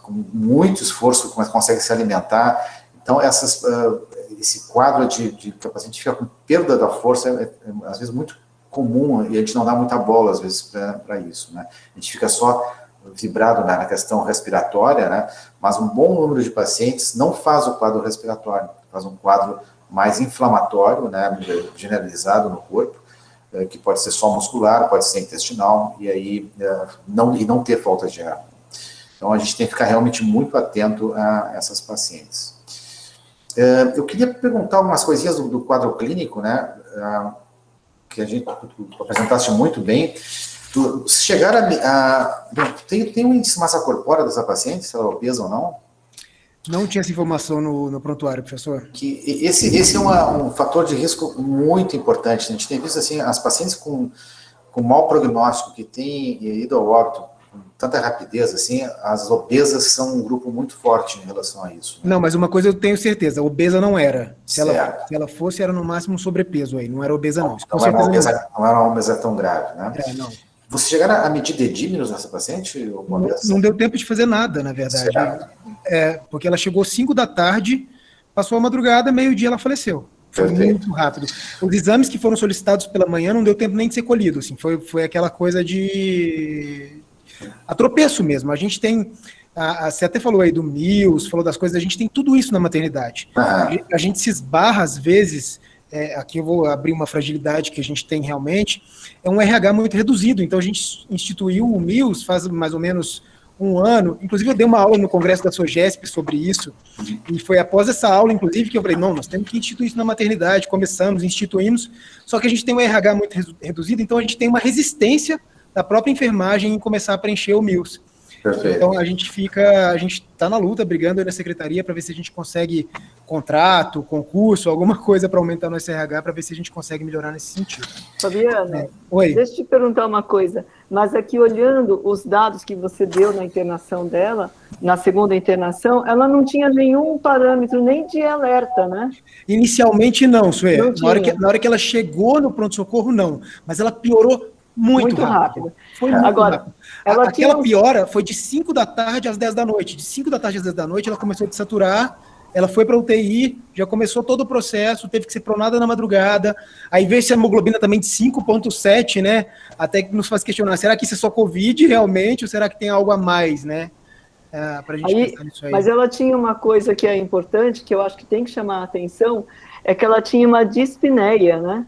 com muito esforço, mas conseguem se alimentar. Então, esse quadro de que a paciente fica com perda da força é às vezes, muito comum, e a gente não dá muita bola, às vezes, para isso, né? A gente fica só vibrado na questão respiratória, né? Mas um bom número de pacientes não faz o quadro respiratório, faz um quadro mais inflamatório, né? Generalizado no corpo, que pode ser só muscular, pode ser intestinal, e aí não ter falta de ar. Então, a gente tem que ficar realmente muito atento a essas pacientes. Eu queria perguntar algumas coisinhas do quadro clínico, né, que tu apresentaste muito bem. Tu chegar tem um índice de massa corpórea dessa paciente, se ela é obesa ou não? Não tinha essa informação no prontuário, professor. Que esse é um fator de risco muito importante. A gente tem visto assim, as pacientes com mau prognóstico, que têm ido ao óbito com tanta rapidez, assim, as obesas são um grupo muito forte em relação a isso. Né? Não, mas uma coisa eu tenho certeza, obesa não era. Se ela fosse, era no máximo um sobrepeso aí, não era obesa não. Não era uma obesa tão grave, né? Não. Você chegaram a medir dedímeros nessa paciente? Não deu tempo de fazer nada, na verdade. Porque ela chegou 5 da tarde, passou a madrugada, meio-dia ela faleceu. Foi muito rápido. Os exames que foram solicitados pela manhã não deu tempo nem de ser colhido. Assim, foi aquela coisa de atropeço mesmo. A gente tem... Você até falou aí do MILS, falou das coisas, a gente tem tudo isso na maternidade. A gente se esbarra, às vezes... aqui eu vou abrir uma fragilidade que a gente tem realmente, é um RH muito reduzido, então a gente instituiu o MILS faz mais ou menos um ano, inclusive eu dei uma aula no congresso da SOGESP sobre isso, e foi após essa aula, inclusive, que eu falei, não, nós temos que instituir isso na maternidade, instituímos, só que a gente tem um RH muito reduzido, então a gente tem uma resistência da própria enfermagem em começar a preencher o MILS. Perfeito. Então a gente está na luta, brigando aí na secretaria para ver se a gente consegue contrato, concurso, alguma coisa para aumentar nosso RH, para ver se a gente consegue melhorar nesse sentido. Fabiana, deixa eu te perguntar uma coisa, mas aqui olhando os dados que você deu na internação dela, na segunda internação, ela não tinha nenhum parâmetro nem de alerta, né? Inicialmente não, Suê. Na hora que ela chegou no pronto-socorro, não, mas ela piorou muito rápido. Foi muito rápido. Aquela piora foi de 5 da tarde às 10 da noite. De 5 da tarde às 10 da noite, ela começou a desaturar, ela foi para UTI, já começou todo o processo, teve que ser pronada na madrugada, aí veio essa hemoglobina também de 5,7, né? Até que nos faz questionar, será que isso é só Covid realmente, ou será que tem algo a mais, né? Para a gente pensar nisso aí. Mas ela tinha uma coisa que é importante, que eu acho que tem que chamar a atenção, é que ela tinha uma dispneia, né?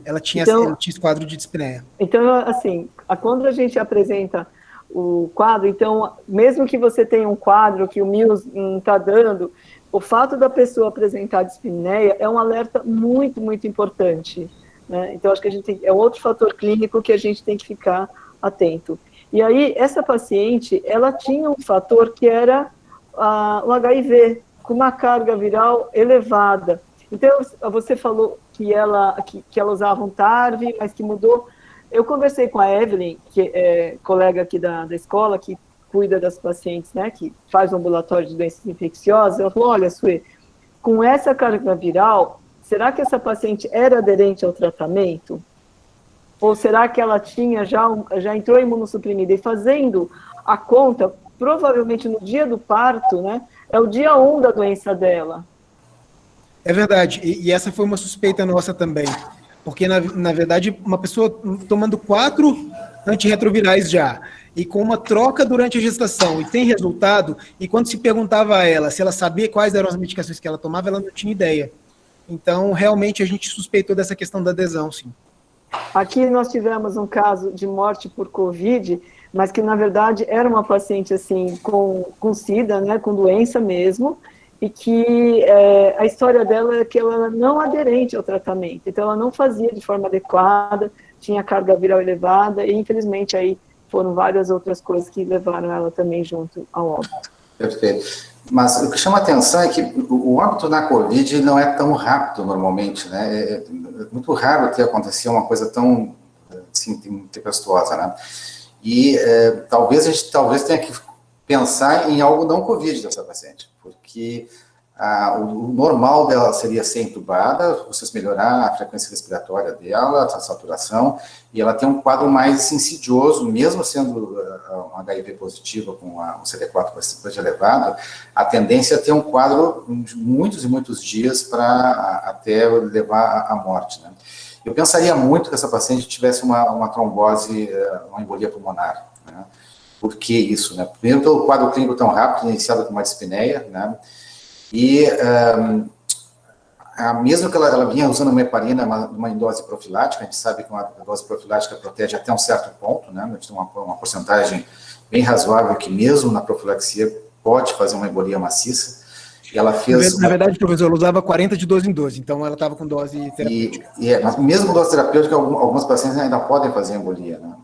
Ela tinha esse quadro de dispneia. Então, assim, quando a gente apresenta o quadro, então, mesmo que você tenha um quadro que o MILS não está dando, o fato da pessoa apresentar dispneia é um alerta muito, muito importante. Né? Então, acho que é outro fator clínico que a gente tem que ficar atento. E aí, essa paciente, ela tinha um fator que era o HIV, com uma carga viral elevada. Então, você falou que ela usava um TARV, mas que mudou. Eu conversei com a Evelyn, que é colega aqui da escola, que cuida das pacientes, né, que faz o ambulatório de doenças infecciosas. Ela falou, olha, Suê, com essa carga viral, será que essa paciente era aderente ao tratamento? Ou será que ela tinha já entrou imunossuprimida? E fazendo a conta, provavelmente no dia do parto, né, é o dia 1 da doença dela. É verdade, e essa foi uma suspeita nossa também, porque, na verdade, uma pessoa tomando 4 antirretrovirais já, e com uma troca durante a gestação, e sem resultado, e quando se perguntava a ela se ela sabia quais eram as medicações que ela tomava, ela não tinha ideia. Então, realmente, a gente suspeitou dessa questão da adesão, sim. Aqui nós tivemos um caso de morte por Covid, mas que, na verdade, era uma paciente, assim, com SIDA, né, com doença mesmo, e que a história dela é que ela era não aderente ao tratamento, então ela não fazia de forma adequada, tinha carga viral elevada, e infelizmente aí foram várias outras coisas que levaram ela também junto ao óbito. Perfeito. Mas o que chama a atenção é que o óbito na Covid não é tão rápido normalmente, né? É muito raro ter acontecido uma coisa tão assim, tempestuosa, né? E talvez a gente tenha que pensar em algo não Covid dessa paciente, porque o normal dela seria ser entubada, vocês melhorar a frequência respiratória dela, a saturação, e ela tem um quadro mais insidioso, mesmo sendo um HIV positivo com um CD4 bastante elevado, a tendência é ter um quadro de muitos e muitos dias para até levar à morte, né? Eu pensaria muito que essa paciente tivesse uma trombose, uma embolia pulmonar, né? Por que isso, né? Primeiro, pelo quadro clínico tão rápido, iniciado com uma dispneia, né? E mesmo que ela vinha usando uma heparina, uma em dose profilática, a gente sabe que uma dose profilática protege até um certo ponto, né? A gente tem uma porcentagem bem razoável que mesmo na profilaxia pode fazer uma embolia maciça. E ela fez... Na verdade, professor, ela usava 40 de 12 em 12, então ela estava com dose terapêutica. Mas mesmo dose terapêutica, algumas pacientes ainda podem fazer embolia, né?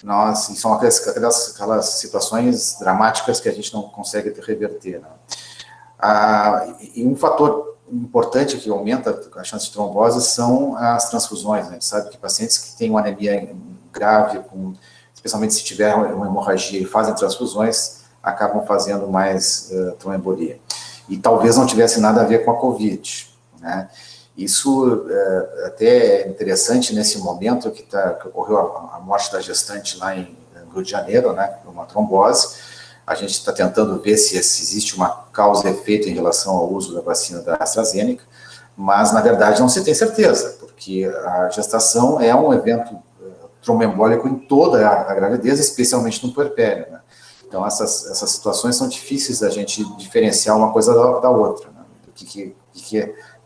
E são aquelas situações dramáticas que a gente não consegue reverter, né? E um fator importante que aumenta a chance de trombose são as transfusões, né? A gente sabe que pacientes que têm uma anemia grave, especialmente se tiver uma hemorragia e fazem transfusões, acabam fazendo mais tromboembolia. E talvez não tivesse nada a ver com a COVID, né? Isso até é interessante nesse momento que ocorreu a morte da gestante lá em Rio de Janeiro, né, por uma trombose. A gente está tentando ver se existe uma causa e efeito em relação ao uso da vacina da AstraZeneca, mas, na verdade, não se tem certeza, porque a gestação é um evento tromboembólico em toda a gravidez, especialmente no puerpério, né? Então, essas situações são difíceis da gente diferenciar uma coisa da outra, né? Do que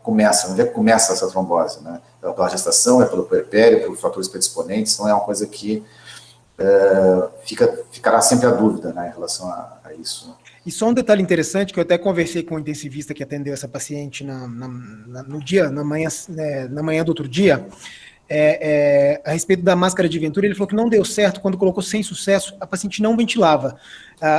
começa, onde é que começa essa trombose, né? É pela gestação, é pelo puerpério, por fatores predisponentes, então é uma coisa que ficará sempre a dúvida, né, em relação a isso. Né? E só um detalhe interessante, que eu até conversei com o intensivista que atendeu essa paciente na manhã do outro dia, a respeito da máscara de Venturi, ele falou que não deu certo, quando colocou sem sucesso, a paciente não ventilava.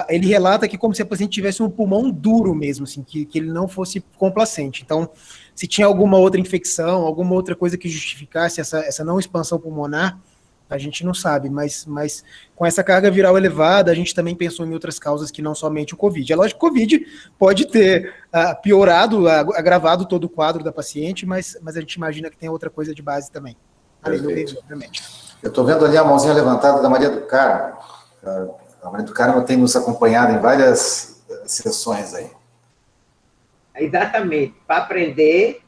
Ele relata que como se a paciente tivesse um pulmão duro mesmo, assim, que ele não fosse complacente. Então, se tinha alguma outra infecção, alguma outra coisa que justificasse essa não expansão pulmonar, a gente não sabe, mas com essa carga viral elevada, a gente também pensou em outras causas que não somente o Covid. É lógico que o Covid pode ter piorado, agravado todo o quadro da paciente, mas a gente imagina que tem outra coisa de base também. Além do Covid, obviamente. Eu estou vendo ali a mãozinha levantada da Maria do Carmo. A Maria do Carmo tem nos acompanhado em várias sessões aí. Exatamente, para aprender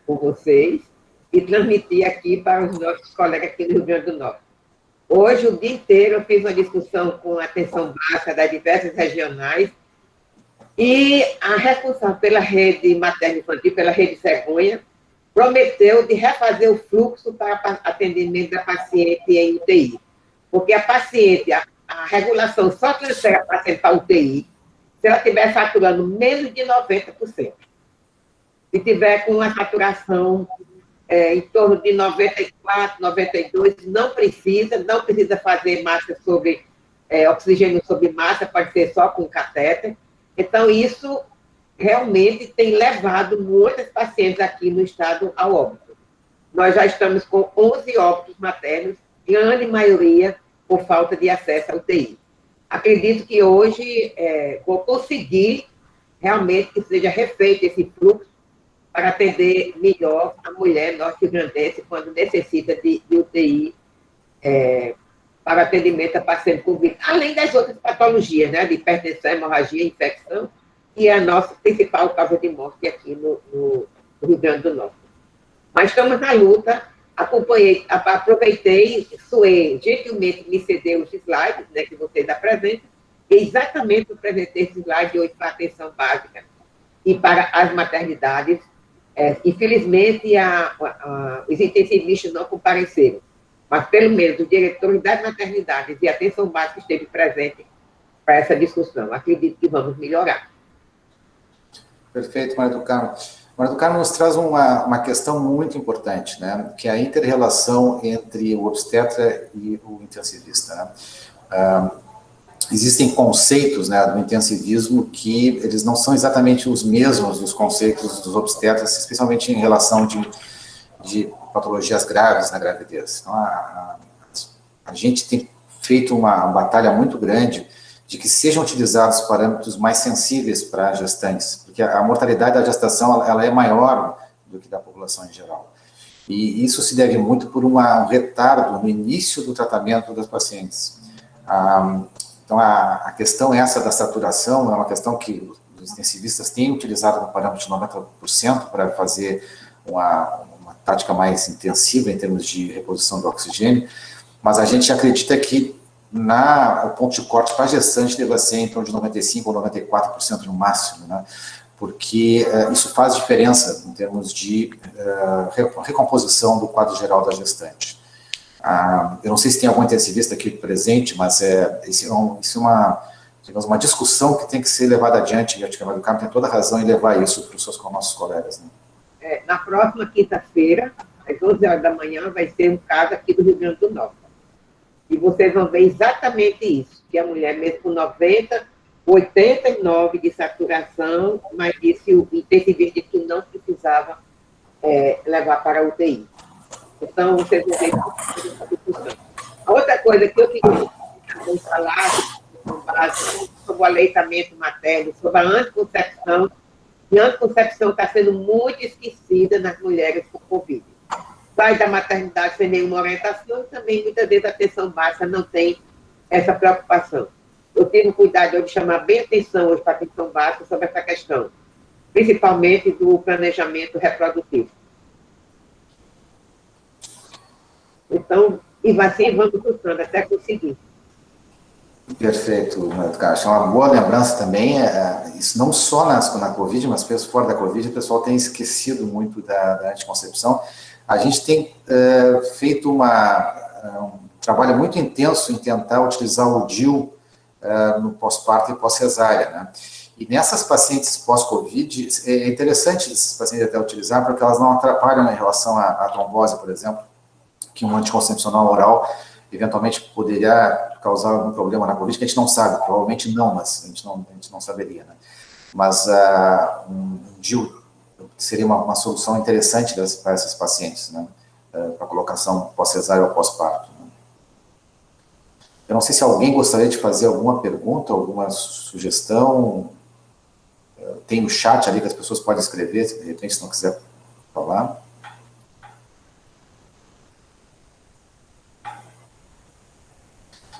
com vocês e transmitir aqui para os nossos colegas aqui do Rio Grande do Norte. Hoje, o dia inteiro, eu fiz uma discussão com a atenção básica das diversas regionais e a responsável pela rede materno-infantil, pela rede Cegonha, prometeu de refazer o fluxo para atendimento da paciente em UTI. Porque a paciente, a regulação só transfere a paciente para UTI se ela estiver saturando menos de 90%. Se tiver com uma saturação em torno de 94, 92, não precisa fazer massa sobre oxigênio sobre massa, pode ser só com catéter. Então, isso realmente tem levado muitas pacientes aqui no estado ao óbito. Nós já estamos com 11 óbitos maternos, grande maioria por falta de acesso à UTI. Acredito que hoje vou conseguir realmente que seja refeito esse fluxo para atender melhor a mulher norte-grandense quando necessita de UTI para atendimento a paciente com vírus, além das outras patologias, né, de hipertensão, hemorragia, infecção, que é a nossa principal causa de morte aqui no Rio Grande do Norte. Mas estamos na luta, aproveitei, Suê gentilmente me cedeu os slides, né, que vocês apresentam, e exatamente eu apresentei esse slide hoje para a atenção básica e para as maternidades. Infelizmente, os intensivistas não compareceram, mas pelo menos os diretores das maternidades e a atenção básica esteve presente para essa discussão. Acredito que vamos melhorar. Perfeito, Maria do Carmo. Maria do Carmo nos traz uma questão muito importante, né, que é a inter-relação entre o obstetra e o intensivista, né? Existem conceitos, né, do intensivismo que eles não são exatamente os mesmos dos conceitos dos obstetras, especialmente em relação de patologias graves na gravidez. Então, a gente tem feito uma batalha muito grande de que sejam utilizados parâmetros mais sensíveis para gestantes, porque a mortalidade da gestação ela é maior do que da população em geral. E isso se deve muito por um retardo no início do tratamento das pacientes. Então, a questão essa da saturação é uma questão que os intensivistas têm utilizado no parâmetro de 90% para fazer uma tática mais intensiva em termos de reposição do oxigênio, mas a gente acredita que o ponto de corte para gestante deva ser em torno de 95% ou 94% no máximo, né? porque isso faz diferença em termos de recomposição do quadro geral da gestante. Eu não sei se tem algum intensivista aqui presente, mas isso é uma discussão que tem que ser levada adiante, e a Tia Maria do Carmo tem toda a razão em levar isso para os nossos colegas. Né? Na próxima quinta-feira, às 11 horas da manhã, vai ser um caso aqui do Rio Grande do Norte. E vocês vão ver exatamente isso, que a mulher, mesmo com 90, 89 de saturação, mas disse o intensivista que não precisava levar para a UTI. Então, vocês vão ver essa discussão. A outra coisa que eu queria falar sobre o aleitamento materno, sobre a anticoncepção, e a anticoncepção está sendo muito esquecida nas mulheres com Covid. Sai da maternidade sem nenhuma orientação e também, muitas vezes, a atenção básica não tem essa preocupação. Eu tive o cuidado de chamar bem atenção hoje para a atenção básica sobre essa questão, principalmente do planejamento reprodutivo. Então, e assim vamos lutando até conseguir. Perfeito, Edgar. Acho uma boa lembrança também, isso não só na Covid, mas fora da Covid, o pessoal tem esquecido muito da anticoncepção. A gente tem feito um trabalho muito intenso em tentar utilizar o DIU no pós-parto e pós-cesárea, né? E nessas pacientes pós-Covid, é interessante esses pacientes até utilizar, porque elas não atrapalham em relação à trombose, por exemplo, que um anticoncepcional oral eventualmente poderia causar algum problema na Covid, que a gente não sabe, provavelmente não, mas a gente não saberia, né? Mas um DIU seria uma solução interessante para essas pacientes, né? Para colocação pós-cesárea ou pós-parto. Né? Eu não sei se alguém gostaria de fazer alguma pergunta, alguma sugestão. Tem o chat ali que as pessoas podem escrever, de repente, se não quiser falar.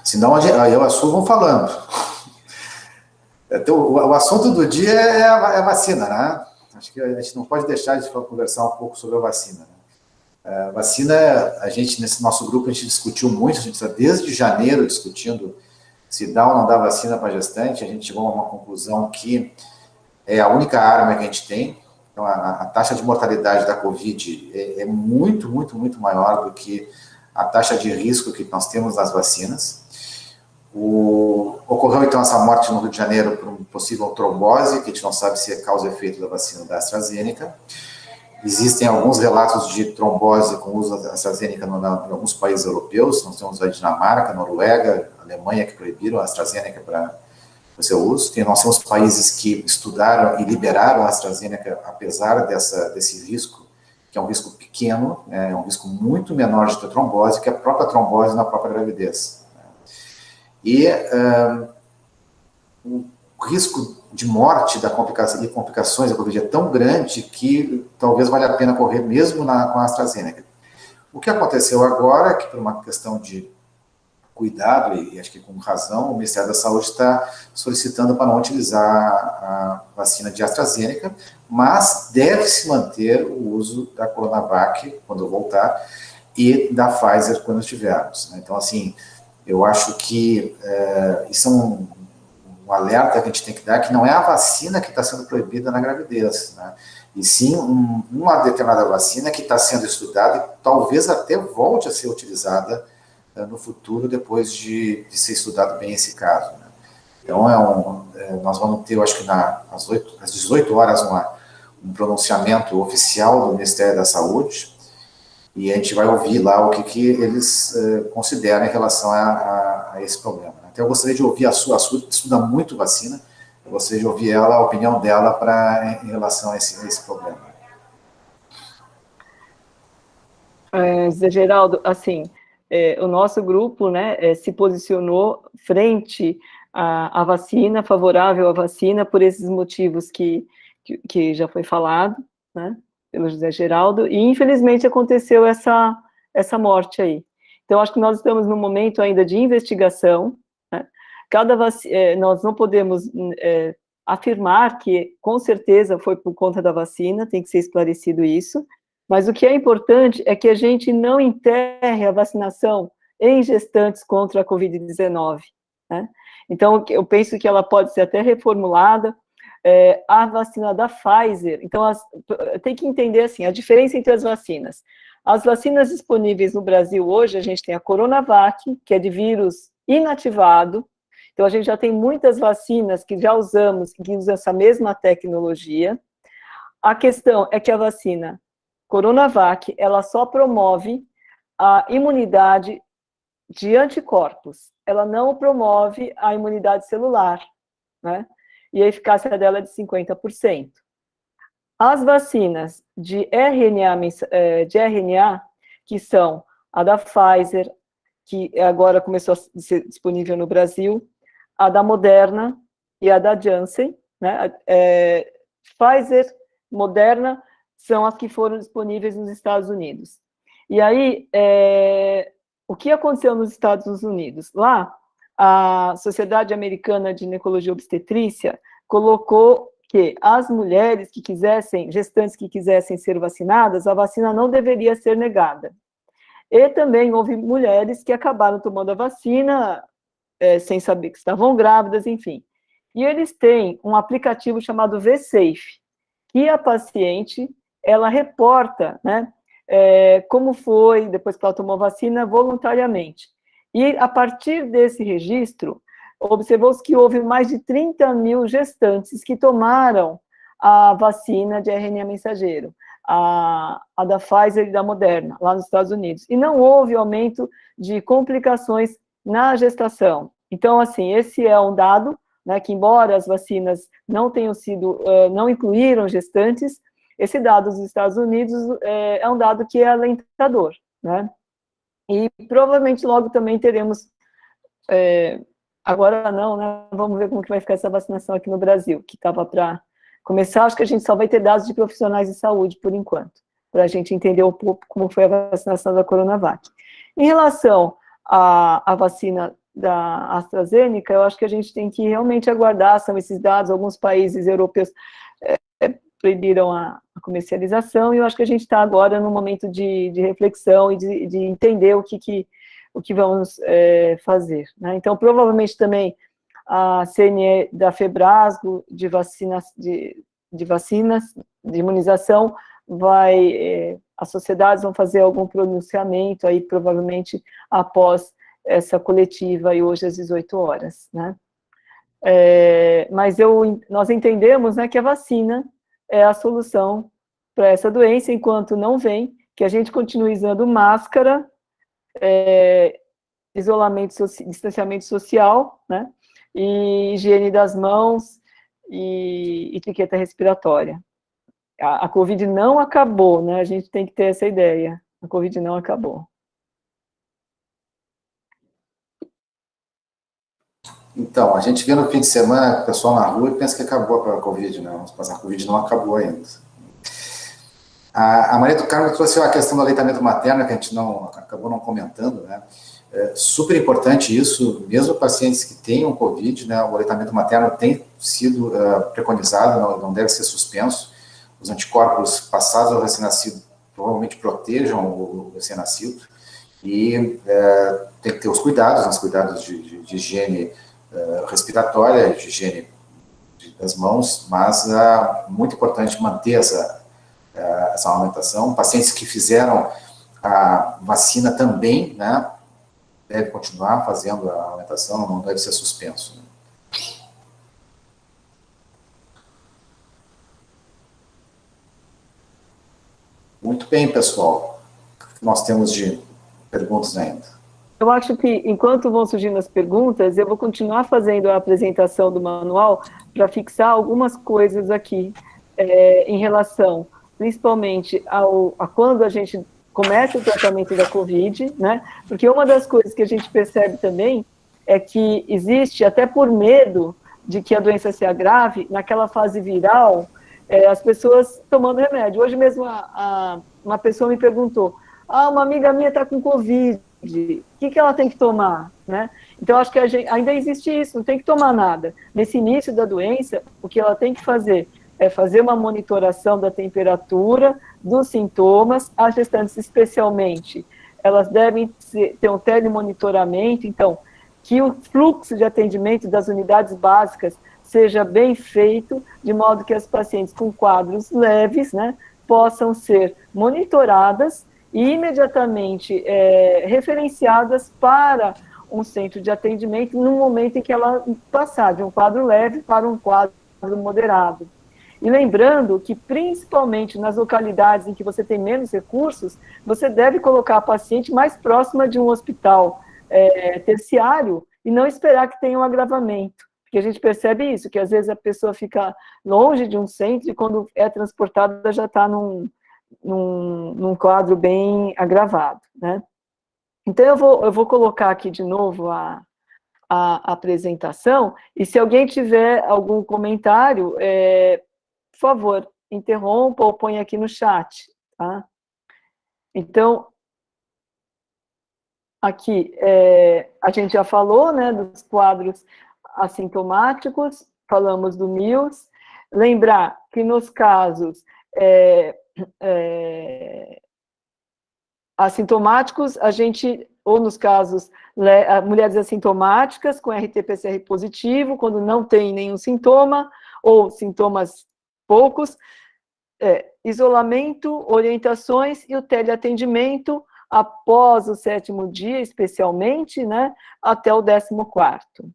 Senão, eu e a Su vão falando. O assunto do dia é a vacina, né? Acho que a gente não pode deixar de conversar um pouco sobre a vacina. Né? A vacina, a gente, nesse nosso grupo, a gente discutiu muito, a gente está desde janeiro discutindo se dá ou não dá vacina para gestante, a gente chegou a uma conclusão que é a única arma que a gente tem. Então, a taxa de mortalidade da Covid é muito, muito, muito maior do que a taxa de risco que nós temos nas vacinas. Ocorreu, então, essa morte no Rio de Janeiro por uma possível trombose, que a gente não sabe se é causa e efeito da vacina da AstraZeneca. Existem alguns relatos de trombose com uso da AstraZeneca em alguns países europeus. Nós temos a Dinamarca, a Noruega, a Alemanha, que proibiram a AstraZeneca para o seu uso. Nós temos países que estudaram e liberaram a AstraZeneca, apesar desse risco, que é um risco pequeno, é um risco muito menor de ter trombose que a própria trombose na própria gravidez. E o risco de morte e complicações da Covid é tão grande que talvez valha a pena correr mesmo com a AstraZeneca. O que aconteceu agora é que, por uma questão de cuidado, e acho que com razão, o Ministério da Saúde está solicitando para não utilizar a vacina de AstraZeneca, mas deve-se manter o uso da Coronavac quando voltar e da Pfizer quando estivermos. Né? Então, assim, eu acho que isso é um alerta que a gente tem que dar, que não é a vacina que está sendo proibida na gravidez, né? E sim uma determinada vacina que está sendo estudada e talvez até volte a ser utilizada no futuro, depois de ser estudado bem esse caso. Né? Então, nós vamos ter, eu acho que às 18 horas, um pronunciamento oficial do Ministério da Saúde, e a gente vai ouvir lá o que eles consideram em relação a esse problema. Né? Então, eu gostaria de ouvir a Su estuda muito vacina, eu gostaria de ouvir a opinião dela em relação a esse problema. Zé Geraldo, assim, o nosso grupo, né, se posicionou frente à vacina, favorável à vacina, por esses motivos que já foi falado, né, pelo José Geraldo, e infelizmente aconteceu essa morte aí. Então, acho que nós estamos num momento ainda de investigação, né? Nós não podemos afirmar que, com certeza, foi por conta da vacina, tem que ser esclarecido isso, mas o que é importante é que a gente não enterre a vacinação em gestantes contra a Covid-19, né? Então, eu penso que ela pode ser até reformulada. a vacina da Pfizer, então tem que entender assim, a diferença entre as vacinas. As vacinas disponíveis no Brasil hoje, a gente tem a Coronavac, que é de vírus inativado, então a gente já tem muitas vacinas que já usamos, que usam essa mesma tecnologia. A questão é que a vacina Coronavac, ela só promove a imunidade de anticorpos, ela não promove a imunidade celular, né? E a eficácia dela é de 50%. As vacinas de RNA, que são a da Pfizer, que agora começou a ser disponível no Brasil, a da Moderna e a da Janssen, né? Pfizer, Moderna, são as que foram disponíveis nos Estados Unidos. E aí, o que aconteceu nos Estados Unidos? Lá, a Sociedade Americana de Ginecologia e Obstetrícia colocou que as mulheres que quisessem, gestantes que quisessem ser vacinadas, a vacina não deveria ser negada. E também houve mulheres que acabaram tomando a vacina sem saber que estavam grávidas, enfim. E eles têm um aplicativo chamado V-Safe, que a paciente, ela reporta, né, como foi, depois que ela tomou a vacina, voluntariamente. E, a partir desse registro, observou-se que houve mais de 30 mil gestantes que tomaram a vacina de RNA mensageiro, a da Pfizer e da Moderna, lá nos Estados Unidos. E não houve aumento de complicações na gestação. Então, assim, esse é um dado, né, que embora as vacinas não tenham sido, não incluíram gestantes, esse dado dos Estados Unidos é um dado que é alentador, né? E provavelmente logo também teremos, agora não, né? Vamos ver como que vai ficar essa vacinação aqui no Brasil, que estava para começar. Acho que a gente só vai ter dados de profissionais de saúde por enquanto, para a gente entender um pouco como foi a vacinação da Coronavac. Em relação à vacina da AstraZeneca, eu acho que a gente tem que realmente aguardar, são esses dados, alguns países europeus proibiram a comercialização, e eu acho que a gente está agora num momento de reflexão e de entender o que vamos fazer, né? Então, provavelmente também a CNE da Febrasgo, de vacinas, de imunização, as sociedades vão fazer algum pronunciamento aí, provavelmente após essa coletiva, e hoje às 18 horas, né? Mas nós entendemos, né, que a vacina é a solução para essa doença, enquanto não vem, que a gente continue usando máscara, distanciamento social, né, e higiene das mãos, e etiqueta respiratória. A Covid não acabou, né, a gente tem que ter essa ideia, a Covid não acabou. Então, a gente vê no fim de semana o pessoal na rua e pensa que acabou a Covid, né? Mas a Covid não acabou ainda. A Maria do Carmo trouxe a questão do aleitamento materno, que a gente acabou não comentando, né? É super importante isso, mesmo pacientes que tenham Covid, né? O aleitamento materno tem sido preconizado, não deve ser suspenso. Os anticorpos passados ao recém-nascido provavelmente protejam o recém-nascido, e tem que ter os cuidados de higiene respiratória, de higiene das mãos, mas é muito importante manter essa amamentação. Pacientes que fizeram a vacina também, né, devem continuar fazendo a amamentação, não deve ser suspenso, né? Muito bem, pessoal. Nós temos de perguntas ainda. Eu acho que, enquanto vão surgindo as perguntas, eu vou continuar fazendo a apresentação do manual para fixar algumas coisas aqui, em relação, principalmente, a quando a gente começa o tratamento da Covid, né? Porque uma das coisas que a gente percebe também é que existe, até por medo de que a doença se agrave, naquela fase viral, as pessoas tomando remédio. Hoje mesmo uma pessoa me perguntou, uma amiga minha está com Covid, o que ela tem que tomar, né? Então, acho que ainda existe isso, não tem que tomar nada. Nesse início da doença, o que ela tem que fazer é fazer uma monitoração da temperatura, dos sintomas. As gestantes, especialmente, elas devem ter um telemonitoramento, então, que o fluxo de atendimento das unidades básicas seja bem feito, de modo que as pacientes com quadros leves, né, possam ser monitoradas e imediatamente referenciadas para um centro de atendimento no momento em que ela passar de um quadro leve para um quadro moderado. E lembrando que, principalmente nas localidades em que você tem menos recursos, você deve colocar a paciente mais próxima de um hospital terciário e não esperar que tenha um agravamento. Porque a gente percebe isso, que às vezes a pessoa fica longe de um centro e quando é transportada já está num quadro bem agravado, né? Então, eu vou colocar aqui de novo a apresentação, e se alguém tiver algum comentário, por favor, interrompa ou põe aqui no chat, tá? Então, aqui, a gente já falou, né, dos quadros assintomáticos, falamos do Mills. Lembrar que nos casos assintomáticos, a gente, ou nos casos, mulheres assintomáticas com RT-PCR positivo, quando não tem nenhum sintoma, ou sintomas poucos, isolamento, orientações e o teleatendimento após o 7º dia, especialmente, né, até o 14º.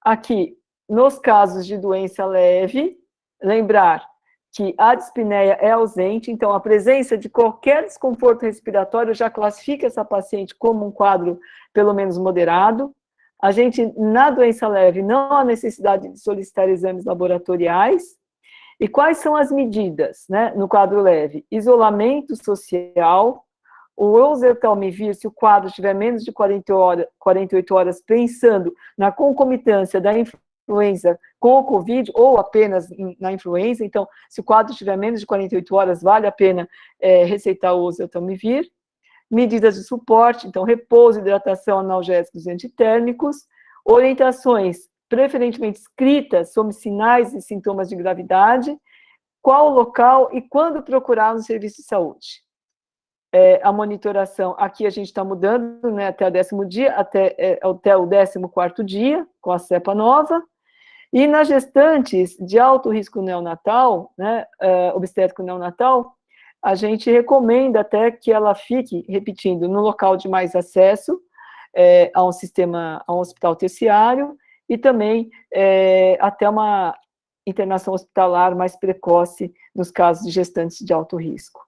Aqui, nos casos de doença leve, lembrar que a dispneia é ausente, então a presença de qualquer desconforto respiratório já classifica essa paciente como um quadro pelo menos moderado. A gente, na doença leve, não há necessidade de solicitar exames laboratoriais. E quais são as medidas, né, no quadro leve? Isolamento social, o oseltamivir, se o quadro tiver menos de 48 horas, pensando na concomitância da influenza com o Covid, ou apenas na influenza, então, se o quadro tiver menos de 48 horas, vale a pena receitar o oseltamivir. Medidas de suporte, então, repouso, hidratação, analgésicos e antitérmicos. Orientações, preferentemente escritas, sobre sinais e sintomas de gravidade, qual o local e quando procurar no serviço de saúde. A monitoração, aqui a gente está mudando, né, até o 10º dia, até o 14º dia, com a cepa nova. E nas gestantes de alto risco neonatal, né, obstétrico neonatal, a gente recomenda até que ela fique, repetindo, no local de mais acesso a um hospital terciário, e também até uma internação hospitalar mais precoce nos casos de gestantes de alto risco.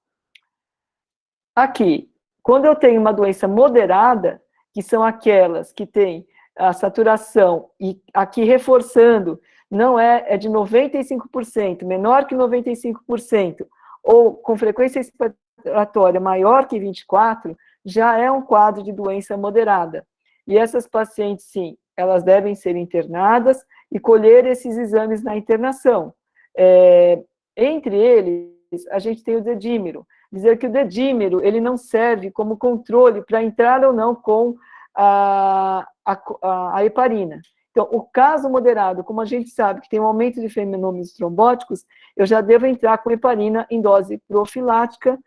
Aqui, quando eu tenho uma doença moderada, que são aquelas que têm a saturação, e aqui reforçando, não é de 95%, menor que 95%, ou com frequência expiratória maior que 24, já é um quadro de doença moderada. E essas pacientes, sim, elas devem ser internadas e colher esses exames na internação. Entre eles, a gente tem o dedímero. Dizer que o dedímero, ele não serve como controle para entrar ou não com a heparina. Então, o caso moderado, como a gente sabe que tem um aumento de fenômenos trombóticos, eu já devo entrar com heparina em dose profilática,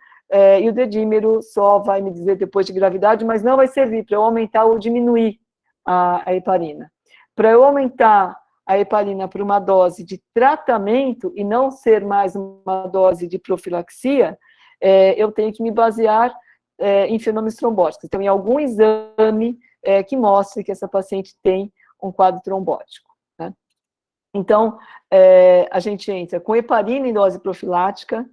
e o dedímero só vai me dizer depois de gravidade, mas não vai servir para eu aumentar ou diminuir a heparina. Para eu aumentar a heparina para uma dose de tratamento e não ser mais uma dose de profilaxia, eu tenho que me basear em fenômenos trombóticos. Então, em algum exame que mostre que essa paciente tem um quadro trombótico, né? Então, a gente entra com heparina em dose profilática,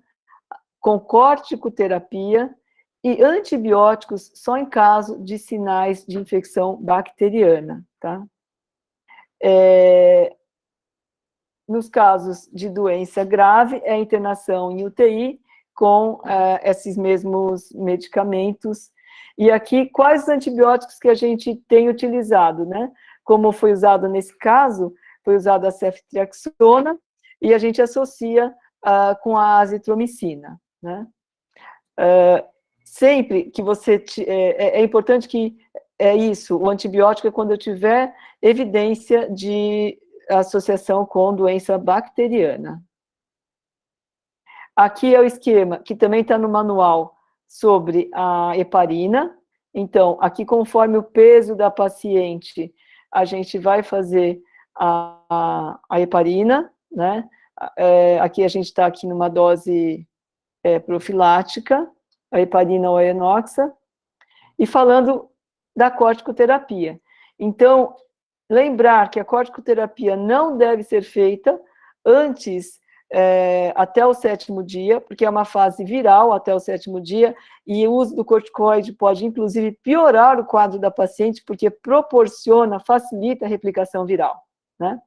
com corticoterapia e antibióticos só em caso de sinais de infecção bacteriana, tá? Nos casos de doença grave, é internação em UTI com esses mesmos medicamentos. E aqui, quais os antibióticos que a gente tem utilizado, né? Como foi usado nesse caso, foi usada a ceftriaxona, e a gente associa com a azitromicina, né? Sempre que você... é importante que o antibiótico é quando eu tiver evidência de associação com doença bacteriana. Aqui é o esquema, que também está no manual, sobre a heparina. Então, aqui, conforme o peso da paciente, a gente vai fazer a heparina, né? Aqui a gente está aqui numa dose profilática, a heparina ou a enoxa, e falando da corticoterapia. Então, lembrar que a corticoterapia não deve ser feita antes, até o 7º dia, porque é uma fase viral até o 7º dia, e o uso do corticoide pode, inclusive, piorar o quadro da paciente, porque facilita a replicação viral, né?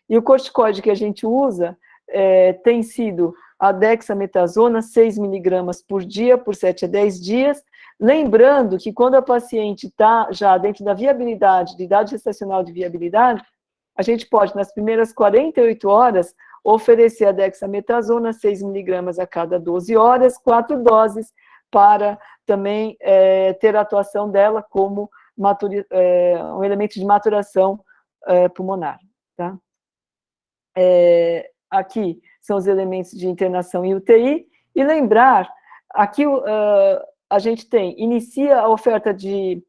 E o corticoide que a gente usa tem sido a dexametasona, 6 miligramas por dia, por 7 a 10 dias, lembrando que quando a paciente está já dentro da viabilidade, de idade gestacional de viabilidade, a gente pode, nas primeiras 48 horas, oferecer a dexametasona, 6 miligramas a cada 12 horas, 4 doses, para também ter a atuação dela como um elemento de maturação pulmonar, tá? Aqui são os elementos de internação em UTI, e lembrar, aqui a gente inicia a oferta de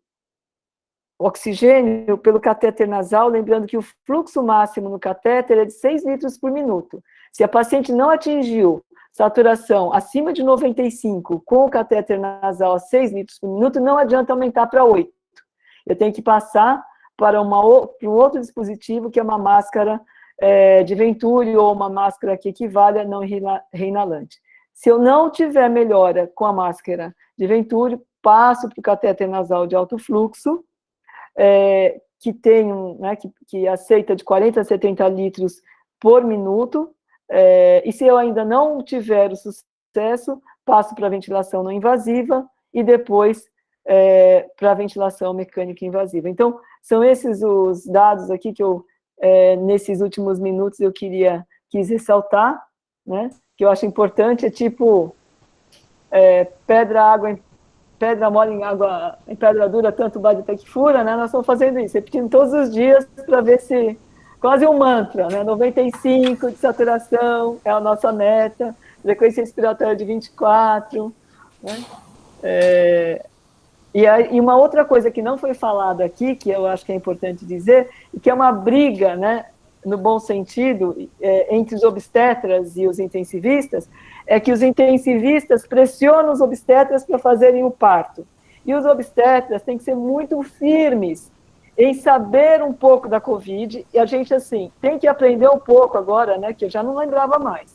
oxigênio pelo catéter nasal, lembrando que o fluxo máximo no catéter é de 6 litros por minuto. Se a paciente não atingiu saturação acima de 95 com o catéter nasal a 6 litros por minuto, não adianta aumentar para 8. Eu tenho que passar para um outro dispositivo, que é uma máscara de Venturi, ou uma máscara que equivale a não reinalante. Se eu não tiver melhora com a máscara de Venturi, passo para o catéter nasal de alto fluxo, que que aceita de 40 a 70 litros por minuto, e se eu ainda não tiver o sucesso, passo para a ventilação não invasiva, e depois para a ventilação mecânica invasiva. Então, são esses os dados aqui que eu, nesses últimos minutos, eu quis ressaltar, né, que eu acho importante, tipo, pedra mole em pedra dura, tanto bate até que fura, né? Nós estamos fazendo isso, repetindo todos os dias para ver se... Quase um mantra, né? 95 de saturação é a nossa meta, frequência respiratória de 24, né? E uma outra coisa que não foi falada aqui, que eu acho que é importante dizer, e que é uma briga, né, no bom sentido, entre os obstetras e os intensivistas, é que os intensivistas pressionam os obstetras para fazerem o parto. E os obstetras têm que ser muito firmes em saber um pouco da Covid, e a gente, assim, tem que aprender um pouco agora, né, que eu já não lembrava mais,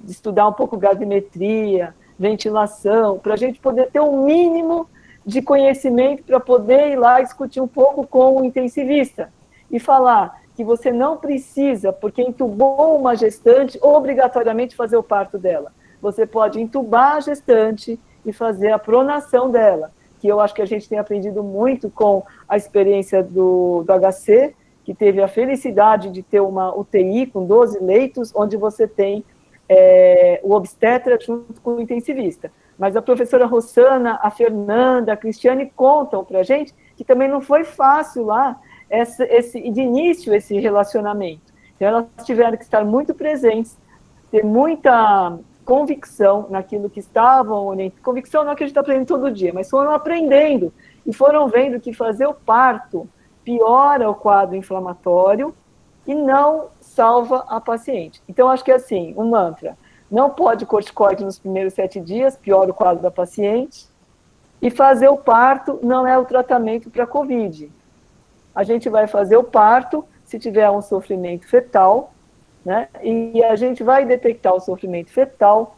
de estudar um pouco gasometria, ventilação, para a gente poder ter um mínimo de conhecimento para poder ir lá discutir um pouco com o intensivista e falar que você não precisa, porque entubou uma gestante, obrigatoriamente fazer o parto dela. Você pode entubar a gestante e fazer a pronação dela, que eu acho que a gente tem aprendido muito com a experiência do HC, que teve a felicidade de ter uma UTI com 12 leitos, onde você tem o obstetra junto com o intensivista. Mas a professora Rossana, a Fernanda, a Cristiane contam para a gente que também não foi fácil lá, de início, esse relacionamento. Então, elas tiveram que estar muito presentes, ter muita convicção naquilo que estavam orientando. Convicção não é que a gente está aprendendo todo dia, mas foram aprendendo e foram vendo que fazer o parto piora o quadro inflamatório e não salva a paciente. Então, acho que é assim, um mantra: não pode corticoide nos primeiros 7 dias, piora o quadro da paciente, e fazer o parto não é o tratamento para a COVID. A gente vai fazer o parto se tiver um sofrimento fetal, né? E a gente vai detectar o sofrimento fetal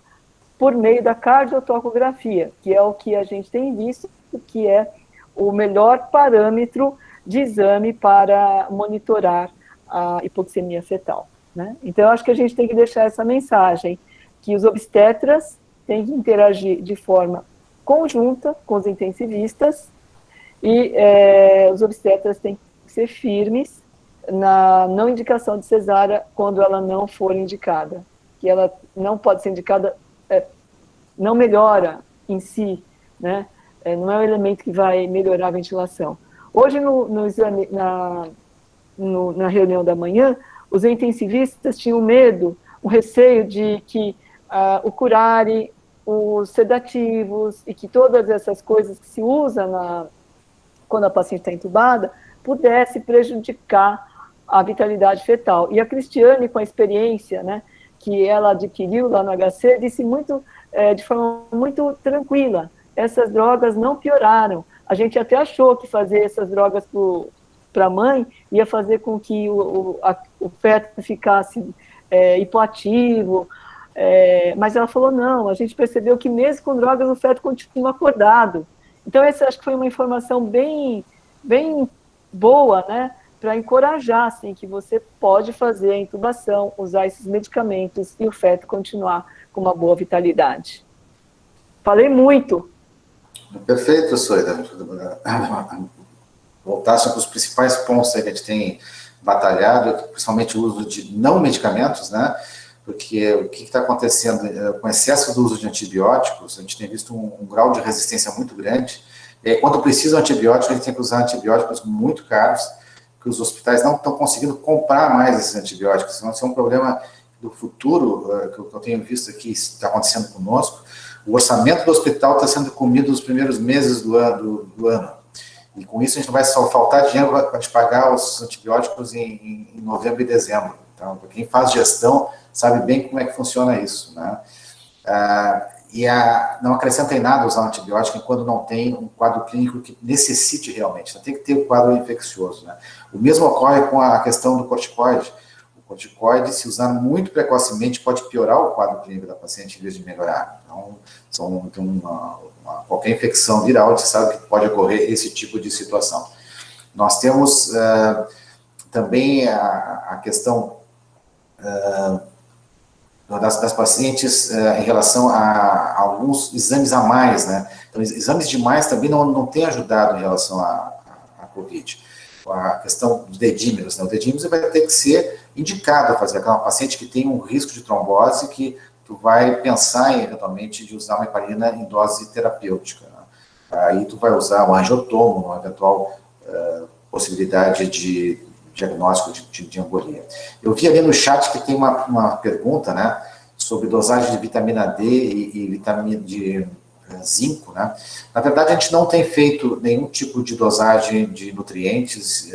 por meio da cardiotocografia, que é o que a gente tem visto, que é o melhor parâmetro de exame para monitorar a hipoxemia fetal, né? Então, eu acho que a gente tem que deixar essa mensagem, que os obstetras têm que interagir de forma conjunta com os intensivistas, e os obstetras têm que ser firmes na não indicação de cesárea quando ela não for indicada, que ela não pode ser indicada, não melhora em si, né? Não é um elemento que vai melhorar a ventilação. Hoje, no exame, na reunião da manhã, os intensivistas tinham medo, o receio de que o curare, os sedativos e que todas essas coisas que se usam quando a paciente está entubada pudesse prejudicar a vitalidade fetal. E a Cristiane, com a experiência, né, que ela adquiriu lá no HC, disse de forma muito tranquila, essas drogas não pioraram. A gente até achou que fazer essas drogas para a mãe ia fazer com que o feto ficasse hipoativo, mas ela falou, não, a gente percebeu que mesmo com drogas o feto continua acordado. Então, essa acho que foi uma informação bem boa, né, para encorajar, assim, que você pode fazer a intubação, usar esses medicamentos e o feto continuar com uma boa vitalidade. Falei muito. Perfeito, Soida. Voltasse para os principais pontos que a gente tem batalhado, principalmente o uso de não medicamentos, né? Porque o que está acontecendo com o excesso do uso de antibióticos, a gente tem visto um grau de resistência muito grande. E quando precisa de antibiótico, a gente tem que usar antibióticos muito caros, que os hospitais não estão conseguindo comprar mais esses antibióticos. Então, esse é um problema do futuro, que eu tenho visto aqui, está acontecendo conosco. O orçamento do hospital está sendo comido nos primeiros meses do ano. E com isso a gente não vai só faltar dinheiro para te pagar os antibióticos em novembro e dezembro. Então, quem faz gestão sabe bem como é que funciona isso, né? Não acrescenta em nada usar um antibiótico quando não tem um quadro clínico que necessite realmente. Então, tem que ter um quadro infeccioso, né? O mesmo ocorre com a questão do corticoide. O corticoide, se usar muito precocemente, pode piorar o quadro clínico da paciente em vez de melhorar. Então, qualquer infecção viral, a gente sabe que pode ocorrer esse tipo de situação. Nós temos também a questão das pacientes em relação a alguns exames a mais, né? Então, exames demais também não têm ajudado em relação à COVID. A questão dos dedímeros, né? O dedímero vai ter que ser indicado a fazer aquela paciente que tem um risco de trombose, que tu vai pensar eventualmente de usar uma heparina em dose terapêutica, né? Aí tu vai usar o angiotomo, uma eventual possibilidade de diagnóstico de embolia. Eu vi ali no chat que tem uma pergunta, né, sobre dosagem de vitamina D e vitamina de zinco, né? Na verdade, a gente não tem feito nenhum tipo de dosagem de nutrientes,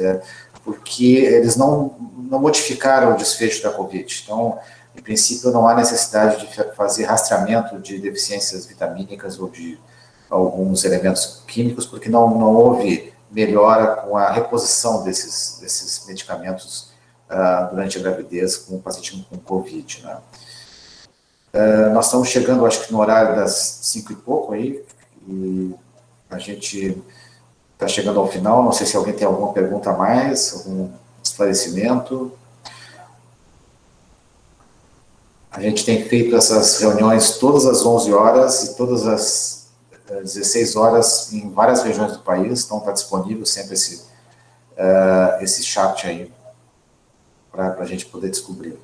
porque eles não modificaram o desfecho da COVID. Então, em princípio, não há necessidade de fazer rastreamento de deficiências vitamínicas ou de alguns elementos químicos, porque não houve melhora com a reposição desses medicamentos durante a gravidez com o paciente com COVID, né? Nós estamos chegando, acho que no horário das 5 e pouco aí, e a gente está chegando ao final. Não sei se alguém tem alguma pergunta a mais, algum esclarecimento. A gente tem feito essas reuniões todas às 11 horas e todas as 16 horas em várias regiões do país, então está disponível sempre esse chat aí para a gente poder descobrir.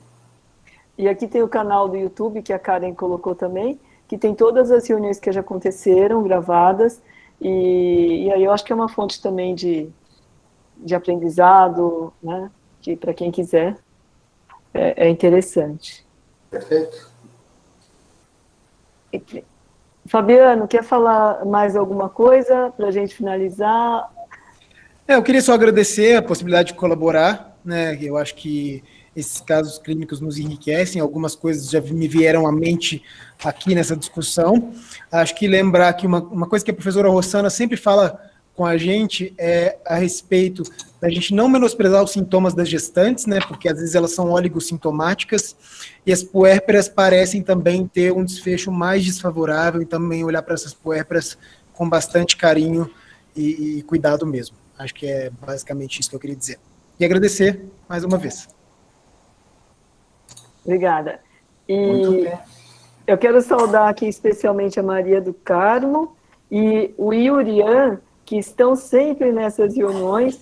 E aqui tem o canal do YouTube, que a Karen colocou também, que tem todas as reuniões que já aconteceram, gravadas, e aí eu acho que é uma fonte também de aprendizado, né, que para quem quiser é interessante. Perfeito. Fabiano, quer falar mais alguma coisa para a gente finalizar? Eu queria só agradecer a possibilidade de colaborar, né? Eu acho que esses casos clínicos nos enriquecem, algumas coisas já me vieram à mente aqui nessa discussão. Acho que lembrar que uma coisa que a professora Rossana sempre fala com a gente é a respeito da gente não menosprezar os sintomas das gestantes, né, porque às vezes elas são oligossintomáticas, e as puérperas parecem também ter um desfecho mais desfavorável, e também olhar para essas puérperas com bastante carinho e cuidado mesmo. Acho que é basicamente isso que eu queria dizer. E agradecer mais uma vez. Obrigada. E eu quero saudar aqui especialmente a Maria do Carmo e o Yurian, que estão sempre nessas reuniões,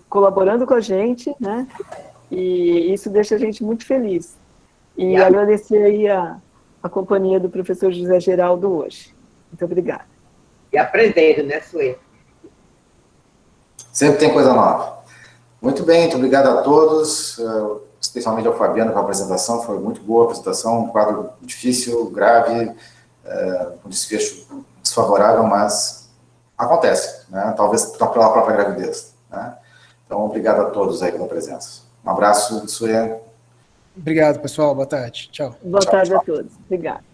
colaborando com a gente, né? E isso deixa a gente muito feliz. E agradecer aí a companhia do professor José Geraldo hoje. Muito obrigada. E aprendendo, né, Sueli? Sempre tem coisa nova. Muito bem, muito obrigado a todos, especialmente ao Fabiano com a apresentação. Foi muito boa a apresentação, um quadro difícil, grave, um desfecho desfavorável, mas acontece, né? Talvez pela própria gravidez. né? Então, obrigado a todos aí pela presença. Um abraço, Suê. Obrigado, pessoal. Boa tarde. Tchau. Boa tarde a todos. Obrigada.